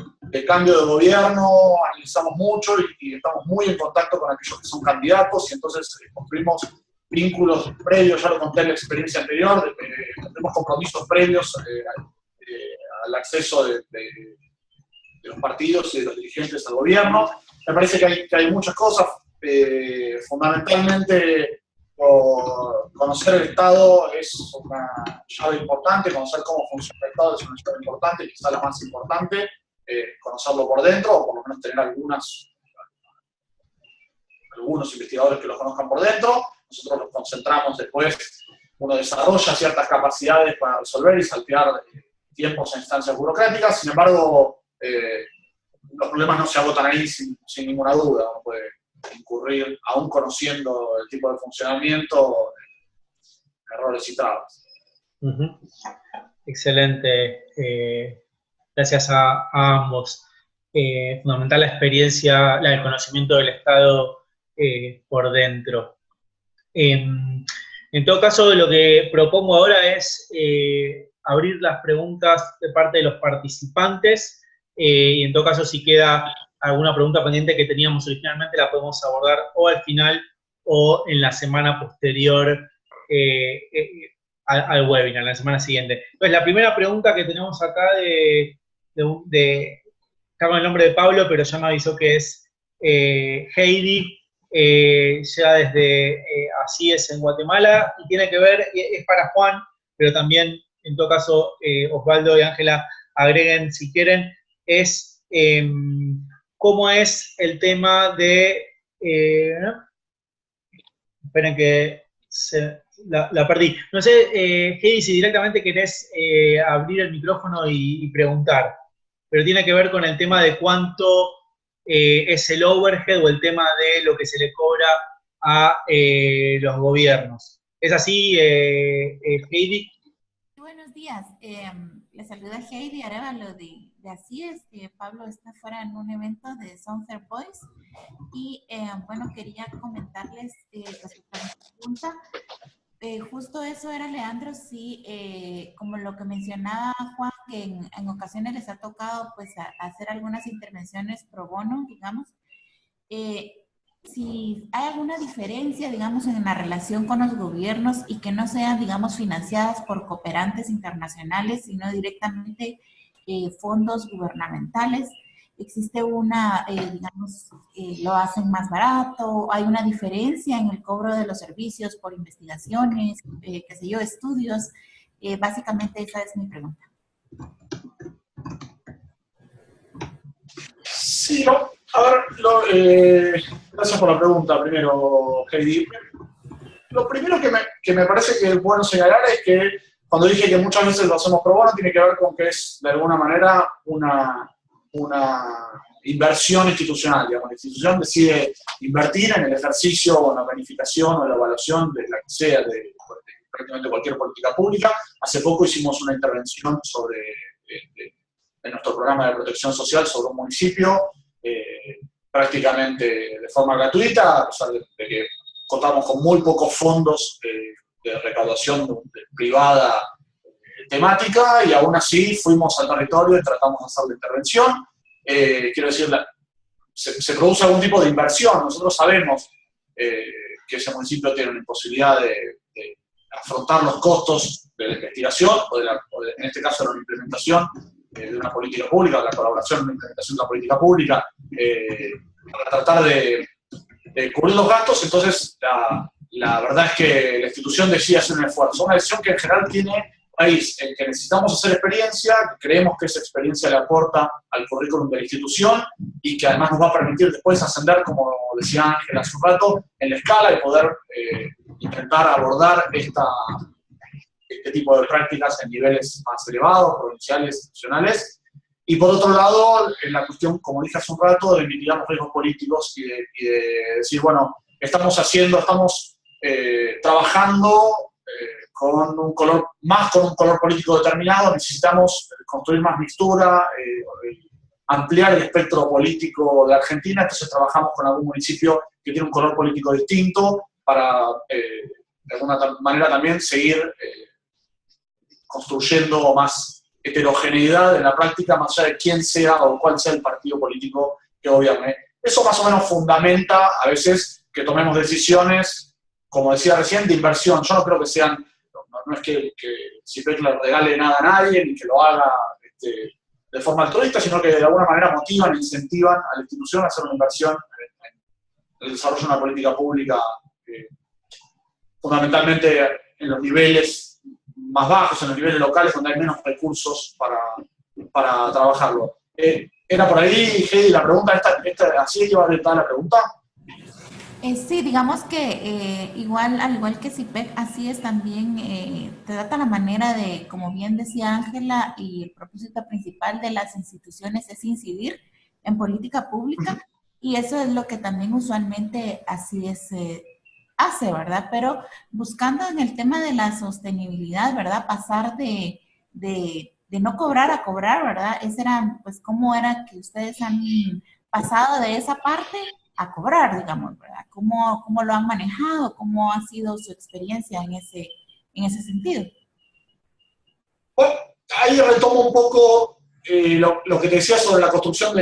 cambio de gobierno, analizamos mucho y estamos muy en contacto con aquellos que son candidatos, y entonces construimos vínculos previos. Ya lo conté en la experiencia anterior, tenemos compromisos previos al acceso de los partidos y de los dirigentes al gobierno. Me parece que hay muchas cosas, fundamentalmente conocer el Estado es una llave importante, conocer cómo funciona el Estado es una llave importante, quizá la más importante, conocerlo por dentro, o por lo menos tener algunos investigadores que lo conozcan por dentro. Nosotros nos concentramos después, uno desarrolla ciertas capacidades para resolver y saltear tiempos en instancias burocráticas. Sin embargo, los problemas no se agotan ahí sin ninguna duda. Uno puede incurrir, aún conociendo el tipo de funcionamiento, errores y trabas. Excelente. Gracias a ambos. Fundamental la experiencia, el conocimiento del Estado por dentro. En todo caso, lo que propongo ahora es abrir las preguntas de parte de los participantes, y en todo caso, si queda alguna pregunta pendiente que teníamos originalmente, la podemos abordar o al final o en la semana posterior al webinar, la semana siguiente. Entonces, la primera pregunta que tenemos acá está con el nombre de Pablo, pero ya me avisó que es Heidi. llega desde Así es en Guatemala, y tiene que ver, es para Juan, pero también, en todo caso, Osvaldo y Ángela agreguen si quieren, es cómo es el tema de... esperen que la perdí. No sé, Heidi, si directamente querés abrir el micrófono y preguntar, pero tiene que ver con el tema de cuánto es el overhead o el tema de lo que se le cobra a los gobiernos. ¿Es así, Heidi? Buenos días. Les saluda Heidi Arevalo de Así es. Pablo está fuera en un evento de Southern Boys. Y bueno, quería comentarles respecto a mi pregunta. Justo eso era, Leandro, sí, como lo que mencionaba Juan, que en ocasiones les ha tocado pues hacer algunas intervenciones pro bono, digamos. Si hay alguna diferencia, digamos, en la relación con los gobiernos y que no sean, digamos, financiadas por cooperantes internacionales, sino directamente fondos gubernamentales. Existe una, digamos, lo hacen más barato, hay una diferencia en el cobro de los servicios por investigaciones, qué sé yo, estudios. Básicamente esa es mi pregunta. Sí, no. A ver, gracias por la pregunta, primero, Heidi. Lo primero que me parece que es bueno señalar es que cuando dije que muchas veces lo hacemos pro bono, tiene que ver con que es, de alguna manera, una inversión institucional. Digamos, la institución decide invertir en el ejercicio o en la planificación o en la evaluación de la que sea, de prácticamente cualquier política pública. Hace poco hicimos una intervención en nuestro programa de protección social sobre un municipio, prácticamente de forma gratuita, a pesar de que contamos con muy pocos fondos de recaudación privada temática, y aún así fuimos al territorio y tratamos de hacer la intervención. Quiero decir, se produce algún tipo de inversión. Nosotros sabemos que ese municipio tiene una imposibilidad de afrontar los costos de la investigación, en este caso de la implementación de una política pública, la colaboración en la implementación de una política pública, para tratar de cubrir los gastos. Entonces, la verdad es que la institución decide hacer un esfuerzo. Una decisión que en general tiene país en que necesitamos hacer experiencia, creemos que esa experiencia le aporta al currículum de la institución y que además nos va a permitir después ascender, como decía Ángela hace un rato, en la escala y poder intentar abordar este tipo de prácticas en niveles más elevados, provinciales, institucionales. Y por otro lado, en la cuestión, como dije hace un rato, de mitigar los riesgos políticos y de decir, bueno, estamos trabajando con un color político determinado, necesitamos construir más mixtura, ampliar el espectro político de Argentina, entonces trabajamos con algún municipio que tiene un color político distinto para, de alguna manera, también seguir construyendo más heterogeneidad en la práctica, más allá de quién sea o cuál sea el partido político que gobierne. Eso más o menos fundamenta a veces que tomemos decisiones, como decía recién, de inversión. Yo no creo que sean, no es que CIPEC le regale nada a nadie, ni que lo haga de forma altruista, sino que de alguna manera motivan e incentivan a la institución a hacer una inversión en el desarrollo de una política pública, fundamentalmente en los niveles más bajos, en los niveles locales, donde hay menos recursos para trabajarlo. ¿Era por ahí, Heidi, la pregunta? ¿Así lleva orientada la pregunta? Sí, digamos que al igual que CIPEC, Así es también, trata la manera de, como bien decía Ángela, y el propósito principal de las instituciones es incidir en política pública, y eso es lo que también usualmente Así es hace, ¿verdad? Pero buscando en el tema de la sostenibilidad, ¿verdad? Pasar de no cobrar a cobrar, ¿verdad? Ese era, pues, cómo era que ustedes han pasado de esa parte a cobrar, digamos, ¿verdad? ¿Cómo lo han manejado? ¿Cómo ha sido su experiencia en ese sentido? Bueno, ahí retomo un poco lo que te decía sobre la construcción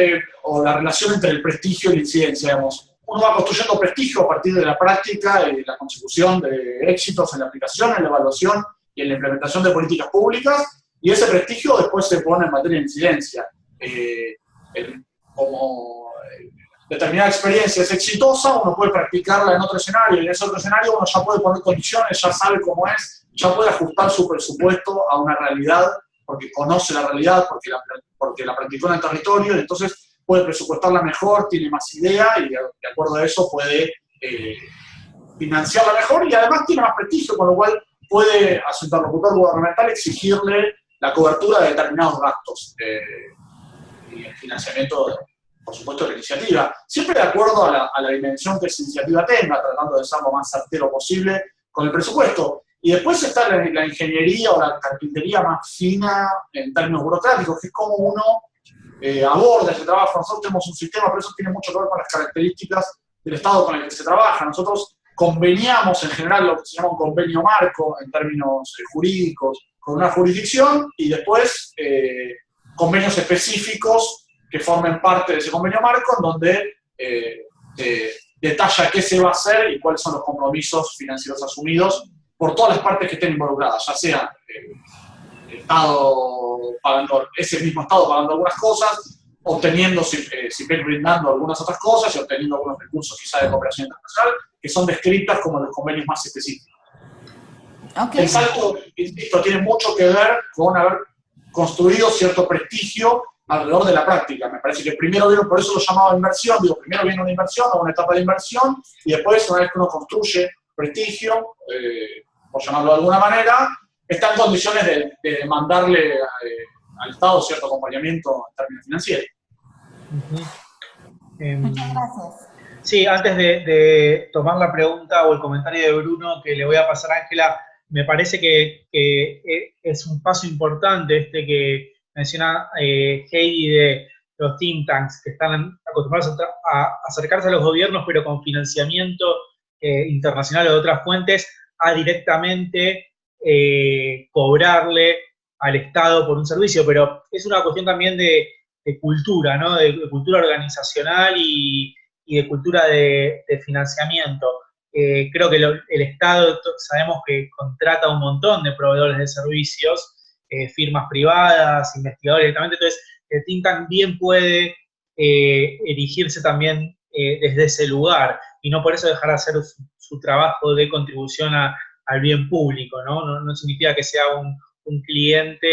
o la relación entre el prestigio y la incidencia, digamos. Uno va construyendo prestigio a partir de la práctica y la consecución de éxitos en la aplicación, en la evaluación y en la implementación de políticas públicas, y ese prestigio después se pone en materia de incidencia. determinada experiencia es exitosa, uno puede practicarla en otro escenario, y en ese otro escenario uno ya puede poner condiciones, ya sabe cómo es, ya puede ajustar su presupuesto a una realidad, porque conoce la realidad, porque la practicó en el territorio, y entonces puede presupuestarla mejor, tiene más idea, y de acuerdo a eso puede financiarla mejor, y además tiene más prestigio, con lo cual puede a su interlocutor gubernamental exigirle la cobertura de determinados gastos y el financiamiento, por supuesto, de la iniciativa. Siempre de acuerdo a la dimensión que esa iniciativa tenga, tratando de ser lo más certero posible con el presupuesto. Y después está la ingeniería o la carpintería más fina en términos burocráticos, que es como uno aborda ese trabajo. Nosotros tenemos un sistema, pero eso tiene mucho que ver con las características del Estado con el que se trabaja. Nosotros conveniamos en general lo que se llama un convenio marco en términos jurídicos con una jurisdicción, y después convenios específicos que formen parte de ese convenio marco, en donde detalla qué se va a hacer y cuáles son los compromisos financieros asumidos por todas las partes que estén involucradas, ya sea el Estado pagando, ese mismo Estado pagando algunas cosas, obteniendo, CIPEC brindando algunas otras cosas y obteniendo algunos recursos quizá de cooperación internacional, que son descritas como los convenios más específicos. Okay. El salto, insisto, tiene mucho que ver con haber construido cierto prestigio alrededor de la práctica. Me parece que primero viene, por eso lo llamaba inversión, digo, primero viene una inversión o una etapa de inversión, y después, una vez que uno construye prestigio, por llamarlo de alguna manera, está en condiciones de mandarle al Estado cierto acompañamiento en términos financieros. Muchas gracias. Sí, antes de tomar la pregunta o el comentario de Bruno que le voy a pasar a Ángela, me parece que es un paso importante este que menciona Heidi de los think tanks, que están acostumbrados a acercarse a los gobiernos, pero con financiamiento internacional o de otras fuentes, a directamente cobrarle al Estado por un servicio. Pero es una cuestión también de cultura, ¿no? De cultura organizacional y de cultura de financiamiento. Creo que el Estado, sabemos que contrata un montón de proveedores de servicios, firmas privadas, investigadores directamente, entonces el think tank bien puede erigirse también desde ese lugar, y no por eso dejar de hacer su trabajo de contribución al bien público, ¿no? No significa que sea un cliente,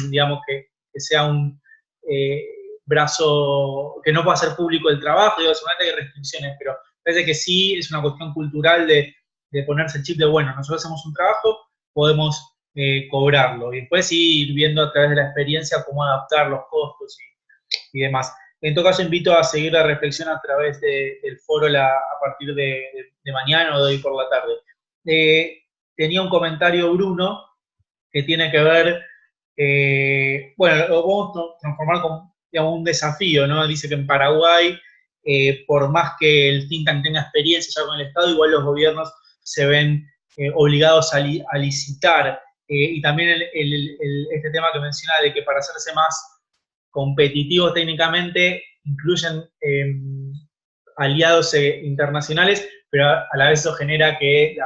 digamos, que sea un brazo que no pueda hacer público el trabajo. Digo, seguramente hay restricciones, pero parece que sí es una cuestión cultural de ponerse el chip de, bueno, nosotros hacemos un trabajo, podemos cobrarlo, y después ir viendo a través de la experiencia cómo adaptar los costos y demás. En todo caso, invito a seguir la reflexión a través del foro a partir de mañana o de hoy por la tarde. Tenía un comentario Bruno que tiene que ver, bueno, lo vamos a transformar como, digamos, un desafío, ¿no? Dice que en Paraguay, por más que el think tank tenga experiencia ya con el Estado, igual los gobiernos se ven obligados a licitar. Y también este tema que menciona de que para hacerse más competitivos técnicamente incluyen aliados internacionales, pero a la vez eso genera que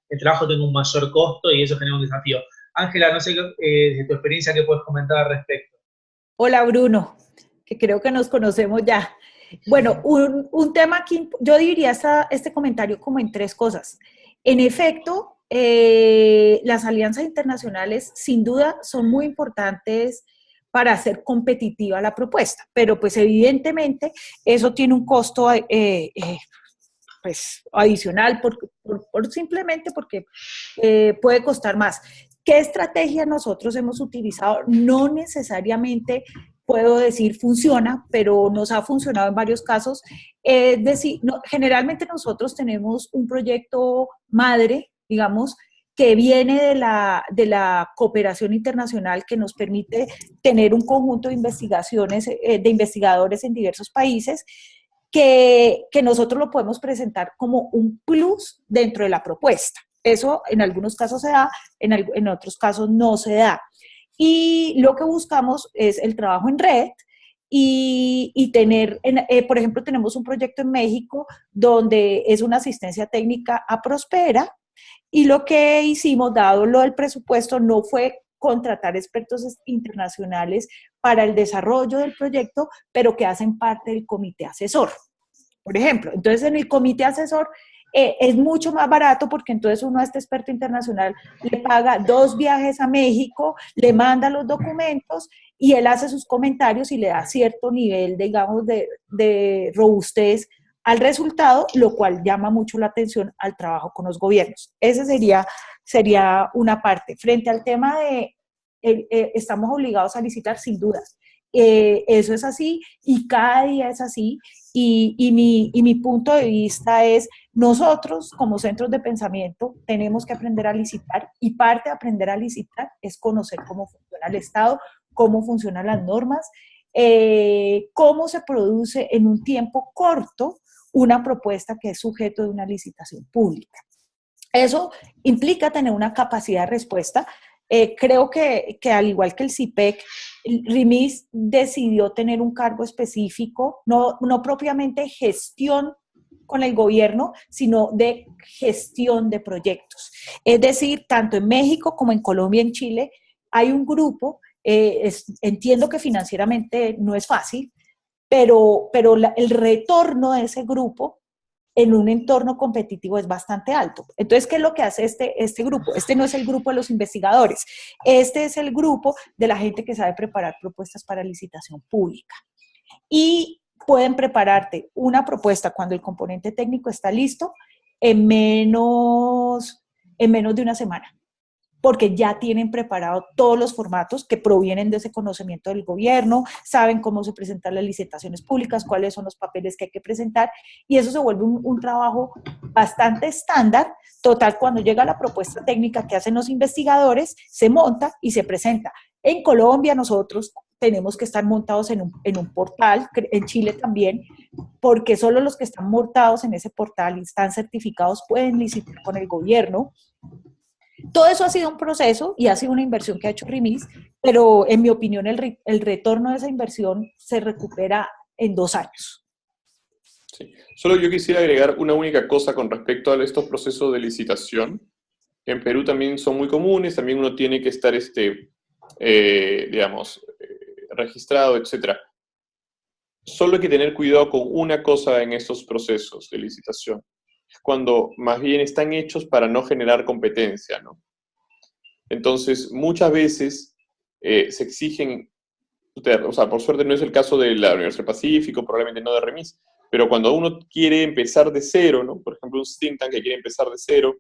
el trabajo tenga un mayor costo y eso genera un desafío. Ángela, no sé, desde tu experiencia, ¿qué puedes comentar al respecto? Hola, Bruno, que creo que nos conocemos ya. Bueno, un tema aquí, yo dividiría este comentario como en tres cosas. En efecto, las alianzas internacionales sin duda son muy importantes para hacer competitiva la propuesta, pero pues evidentemente eso tiene un costo pues adicional simplemente porque puede costar más. ¿Qué estrategia nosotros hemos utilizado? No necesariamente puedo decir funciona, pero nos ha funcionado en varios casos. Es decir, generalmente nosotros tenemos un proyecto madre, digamos, que viene de la cooperación internacional, que nos permite tener un conjunto de investigaciones, de investigadores en diversos países, que nosotros lo podemos presentar como un plus dentro de la propuesta. Eso en algunos casos se da, en otros casos no se da. Y lo que buscamos es el trabajo en red y tener, por ejemplo, tenemos un proyecto en México donde es una asistencia técnica a Prospera, y lo que hicimos, dado lo del presupuesto, no fue contratar expertos internacionales para el desarrollo del proyecto, pero que hacen parte del comité asesor. por ejemplo. Entonces, en el comité asesor es mucho más barato porque entonces uno a este experto internacional le paga 2 viajes a México, le manda los documentos y él hace sus comentarios y le da cierto nivel, digamos, de robustez al resultado, lo cual llama mucho la atención al trabajo con los gobiernos. Esa sería una parte. Frente al tema de estamos obligados a licitar, sin dudas. Eso es así y cada día es así. Y mi punto de vista es, nosotros como centros de pensamiento tenemos que aprender a licitar y parte de aprender a licitar es conocer cómo funciona el Estado, cómo funcionan las normas, cómo se produce en un tiempo corto una propuesta que es sujeto de una licitación pública. Eso implica tener una capacidad de respuesta. Creo que al igual que el CIPEC, RIMIS decidió tener un cargo específico, no propiamente gestión con el gobierno, sino de gestión de proyectos. Es decir, tanto en México como en Colombia y en Chile hay un grupo, entiendo que financieramente no es fácil, pero el retorno de ese grupo en un entorno competitivo es bastante alto. Entonces, ¿qué es lo que hace este grupo? Este no es el grupo de los investigadores, este es el grupo de la gente que sabe preparar propuestas para licitación pública. Y pueden prepararte una propuesta cuando el componente técnico está listo en menos de una semana, porque ya tienen preparados todos los formatos que provienen de ese conocimiento del gobierno, saben cómo se presentan las licitaciones públicas, cuáles son los papeles que hay que presentar, y eso se vuelve un trabajo bastante estándar. Total, cuando llega la propuesta técnica que hacen los investigadores, se monta y se presenta. En Colombia nosotros tenemos que estar montados en un portal, en Chile también, porque solo los que están montados en ese portal y están certificados pueden licitar con el gobierno. Todo eso ha sido un proceso y ha sido una inversión que ha hecho RIMIS, pero en mi opinión el retorno de esa inversión se recupera en 2 años. Sí. Solo yo quisiera agregar una única cosa con respecto a estos procesos de licitación. En Perú también son muy comunes, también uno tiene que estar, registrado, etc. Solo hay que tener cuidado con una cosa en estos procesos de licitación. Cuando más bien están hechos para no generar competencia, ¿no? Entonces, muchas veces se exigen, o sea, por suerte no es el caso de la Universidad del Pacífico, probablemente no de REMIS, pero cuando uno quiere empezar de cero, ¿no? Por ejemplo, un think tank que quiere empezar de cero,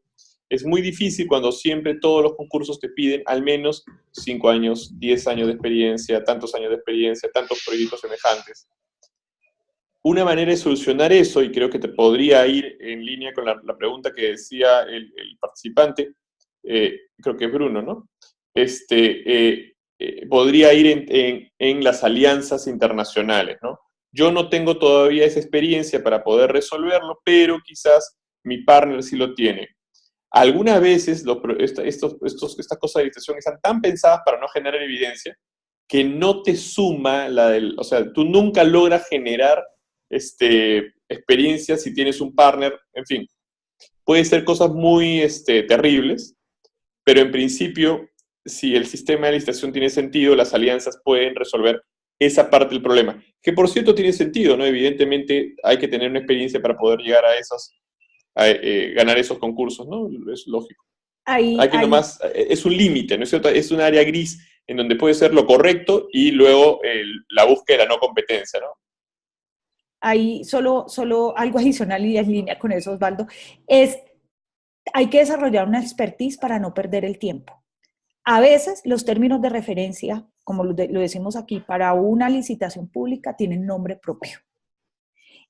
es muy difícil cuando siempre todos los concursos te piden al menos 5 años, 10 años de experiencia, tantos años de experiencia, tantos proyectos semejantes. Una manera de solucionar eso, y creo que te podría ir en línea con la pregunta que decía el participante, creo que es Bruno, ¿no? Podría ir en las alianzas internacionales, ¿no? Yo no tengo todavía esa experiencia para poder resolverlo, pero quizás mi partner sí lo tiene. Algunas veces estas cosas de licitación están tan pensadas para no generar evidencia que no te suma o sea, tú nunca logras generar experiencias si tienes un partner, en fin. Puede ser cosas muy terribles, pero en principio, si el sistema de licitación tiene sentido, las alianzas pueden resolver esa parte del problema. Que por cierto tiene sentido, ¿no? Evidentemente hay que tener una experiencia para poder llegar a ganar esos concursos, ¿no? Es lógico. Nomás, es un límite, ¿no es cierto? Es un área gris en donde puede ser lo correcto y luego la búsqueda de la no competencia, ¿no? Ahí solo algo adicional y en línea con eso, Osvaldo, hay que desarrollar una expertise para no perder el tiempo. A veces los términos de referencia, como lo decimos aquí, para una licitación pública tienen nombre propio.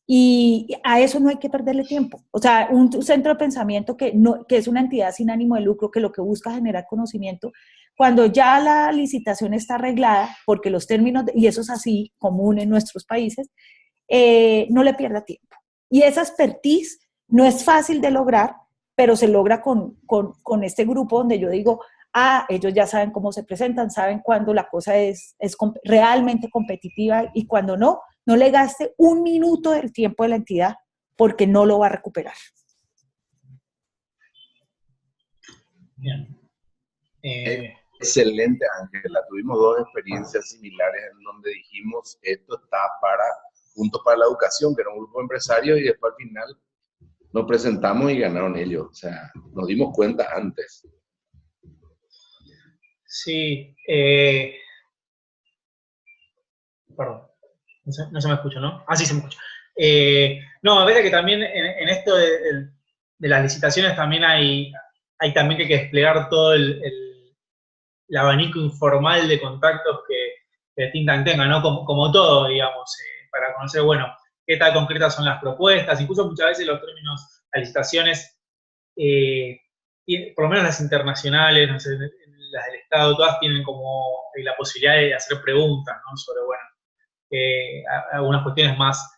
Y a eso no hay que perderle tiempo. O sea, un centro de pensamiento que es una entidad sin ánimo de lucro, que lo que busca es generar conocimiento, cuando ya la licitación está arreglada, porque los términos, y eso es así, común en nuestros países, no le pierda tiempo. Y esa expertise no es fácil de lograr, pero se logra con este grupo donde yo digo, ellos ya saben cómo se presentan, saben cuándo la cosa es realmente competitiva y cuando no le gaste un minuto del tiempo de la entidad porque no lo va a recuperar. Bien. Excelente, Ángela. Tuvimos 2 experiencias similares en donde dijimos, esto está para Juntos para la Educación, que era un grupo empresario, y después al final nos presentamos y ganaron ellos. O sea, nos dimos cuenta antes. Sí, perdón, no se me escucha, ¿no? Ah, sí se me escucha. No, a ver que también en esto de las licitaciones también hay también que desplegar todo el abanico informal de contactos que el think tank tenga, ¿no? Como todo, digamos, para conocer, bueno, qué tal concretas son las propuestas, incluso muchas veces los términos, las licitaciones, por lo menos las internacionales, no sé, las del Estado, todas tienen como la posibilidad de hacer preguntas, ¿no? Sobre, bueno, algunas cuestiones más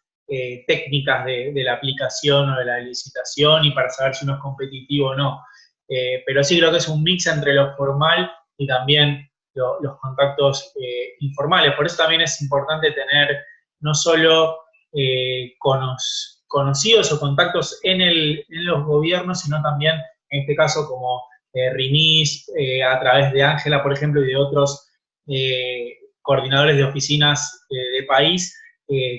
técnicas de la aplicación o de la licitación y para saber si uno es competitivo o no. Pero sí creo que es un mix entre lo formal y también los contactos informales. Por eso también es importante tener no solo conocidos o contactos en los gobiernos, sino también, en este caso, como RINIS, a través de Ángela, por ejemplo, y de otros coordinadores de oficinas de país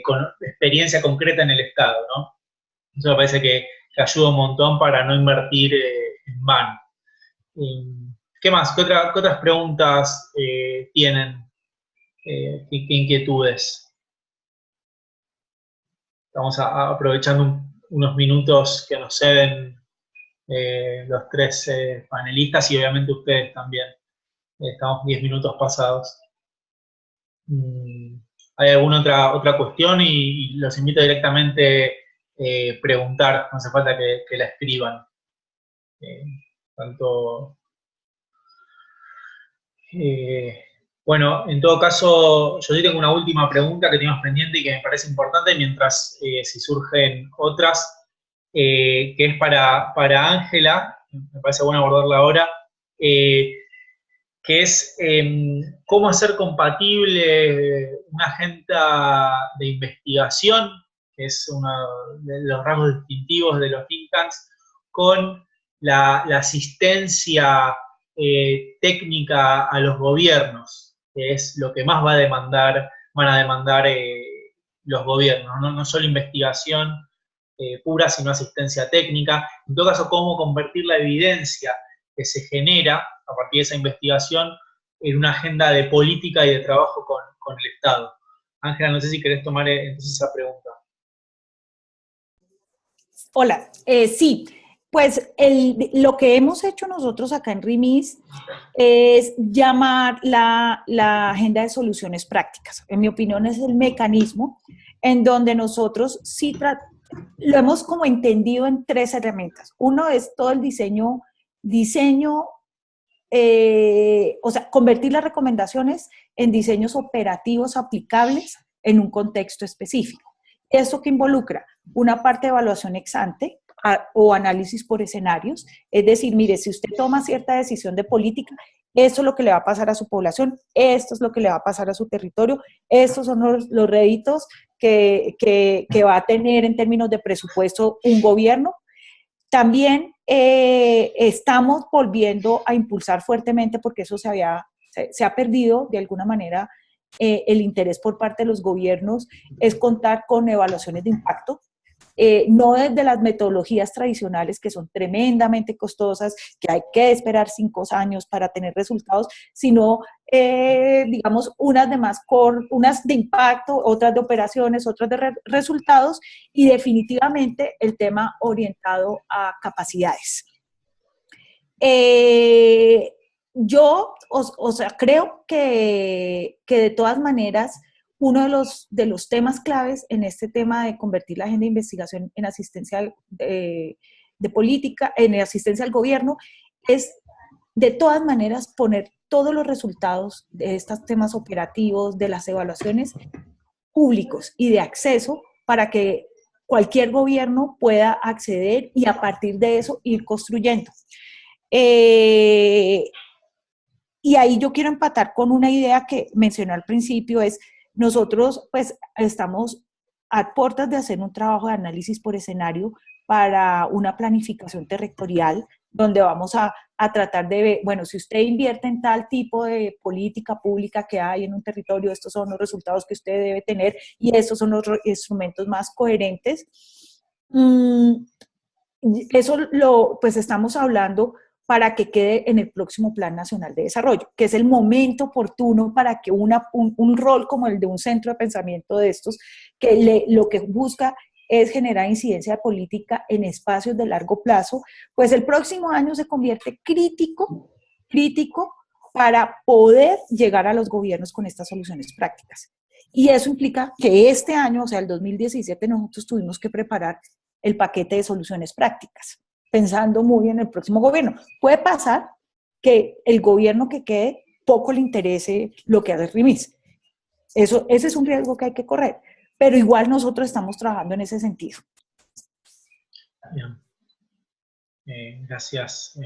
con experiencia concreta en el Estado, ¿no? Eso me parece que ayuda un montón para no invertir en vano. ¿Qué más? ¿Qué otras preguntas tienen? ¿Qué inquietudes? Estamos aprovechando unos minutos que nos ceden los tres panelistas y obviamente ustedes también. Estamos 10 minutos pasados. ¿Hay alguna otra cuestión? Y los invito directamente a preguntar, no hace falta que la escriban. Bueno, en todo caso, yo sí tengo una última pregunta que tenemos pendiente y que me parece importante, mientras si surgen otras, que es para Ángela, me parece bueno abordarla ahora, que es cómo hacer compatible una agenda de investigación, que es uno de los rasgos distintivos de los think tanks, con la asistencia técnica a los gobiernos, que es lo que más van a demandar los gobiernos, no solo investigación pura, sino asistencia técnica. En todo caso, cómo convertir la evidencia que se genera a partir de esa investigación en una agenda de política y de trabajo con el Estado. Ángela, no sé si querés tomar entonces esa pregunta. Hola, sí, pues lo que hemos hecho nosotros acá en RIMIS es llamar la agenda de soluciones prácticas. En mi opinión es el mecanismo en donde nosotros sí lo hemos como entendido en tres herramientas. Uno es todo el diseño, o sea, convertir las recomendaciones en diseños operativos aplicables en un contexto específico. ¿Esto que involucra? Una parte de evaluación ex ante o análisis por escenarios, es decir, mire, si usted toma cierta decisión de política, esto es lo que le va a pasar a su población, esto es lo que le va a pasar a su territorio, estos son los réditos que va a tener en términos de presupuesto un gobierno. También estamos volviendo a impulsar fuertemente, porque eso se ha perdido de alguna manera, el interés por parte de los gobiernos, es contar con evaluaciones de impacto. No desde las metodologías tradicionales que son tremendamente costosas, que hay que esperar 5 años para tener resultados, sino, digamos, unas de impacto, otras de operaciones, otras de resultados, y definitivamente el tema orientado a capacidades. Yo, o sea, creo que de todas maneras, uno de los temas claves en este tema de convertir la agenda de investigación en asistencia de política, en asistencia al gobierno, es de todas maneras poner todos los resultados de estos temas operativos, de las evaluaciones públicos y de acceso para que cualquier gobierno pueda acceder y a partir de eso ir construyendo. Y ahí yo quiero empatar con una idea que mencioné al principio, es nosotros pues estamos a puertas de hacer un trabajo de análisis por escenario para una planificación territorial donde vamos a a tratar de ver, bueno, si usted invierte en tal tipo de política pública que hay en un territorio, estos son los resultados que usted debe tener y estos son los instrumentos más coherentes. Eso pues estamos hablando para que quede en el próximo Plan Nacional de Desarrollo, que es el momento oportuno para que un rol como el de un centro de pensamiento de estos, que lo que busca es generar incidencia de política en espacios de largo plazo, pues el próximo año se convierte crítico para poder llegar a los gobiernos con estas soluciones prácticas. Y eso implica que este año, o sea, el 2017, nosotros tuvimos que preparar el paquete de soluciones prácticas, pensando muy en el próximo gobierno. Puede pasar que el gobierno que quede poco le interese lo que hace RIMIS. Ese es un riesgo que hay que correr, pero igual nosotros estamos trabajando en ese sentido. Bien. Gracias,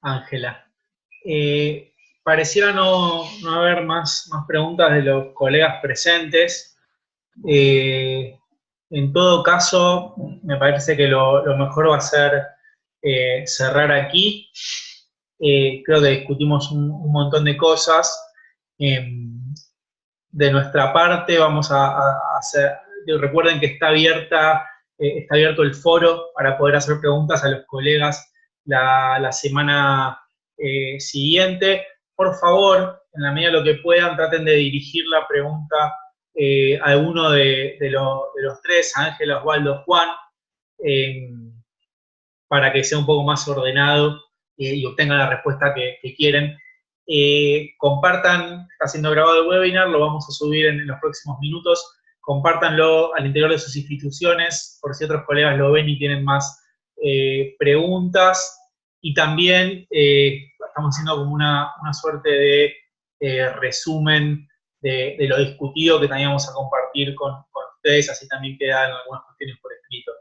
Ángela. Pareciera no haber más preguntas de los colegas presentes. En todo caso, me parece que lo mejor va a ser cerrar aquí. Creo que discutimos un montón de cosas. De nuestra parte vamos a hacer, recuerden que está abierto el foro para poder hacer preguntas a los colegas la semana siguiente. Por favor, en la medida de lo que puedan, traten de dirigir la pregunta a alguno de los tres, a Ángela, Osvaldo, Juan, para que sea un poco más ordenado y obtengan la respuesta que quieren. Compartan, está siendo grabado el webinar, lo vamos a subir en los próximos minutos. Compártanlo al interior de sus instituciones, por si otros colegas lo ven y tienen más preguntas. Y también estamos haciendo como una suerte de resumen de lo discutido que también vamos a compartir con ustedes, así también quedan algunas cuestiones por escrito.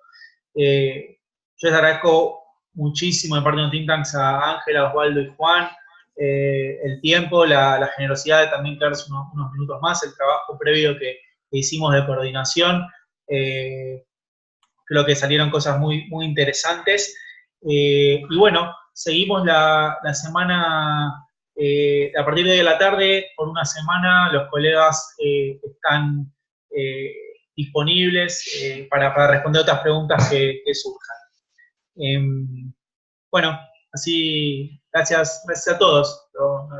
Yo les agradezco muchísimo de parte de Think Tanks a Ángela, Osvaldo y Juan, el tiempo, la generosidad de también quedarse unos minutos más, el trabajo previo que hicimos de coordinación. Creo que salieron cosas muy interesantes. Y bueno, seguimos la semana, a partir de la tarde, por una semana, los colegas están disponibles para responder otras preguntas que surjan. Bueno, así, gracias a todos.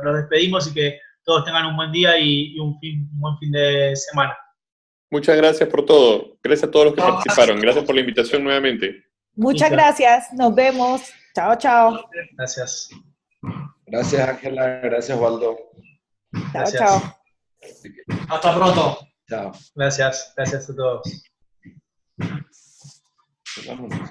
Nos despedimos y que todos tengan un buen día y un buen fin de semana. Muchas gracias por todo. Gracias a todos los que participaron. Gracias por la invitación nuevamente. Muchas gracias. Nos vemos. Chao, chao. Gracias. Gracias, Ángela. Gracias, Waldo. Gracias. Chao. Hasta pronto. Chao. Gracias a todos. Vámonos.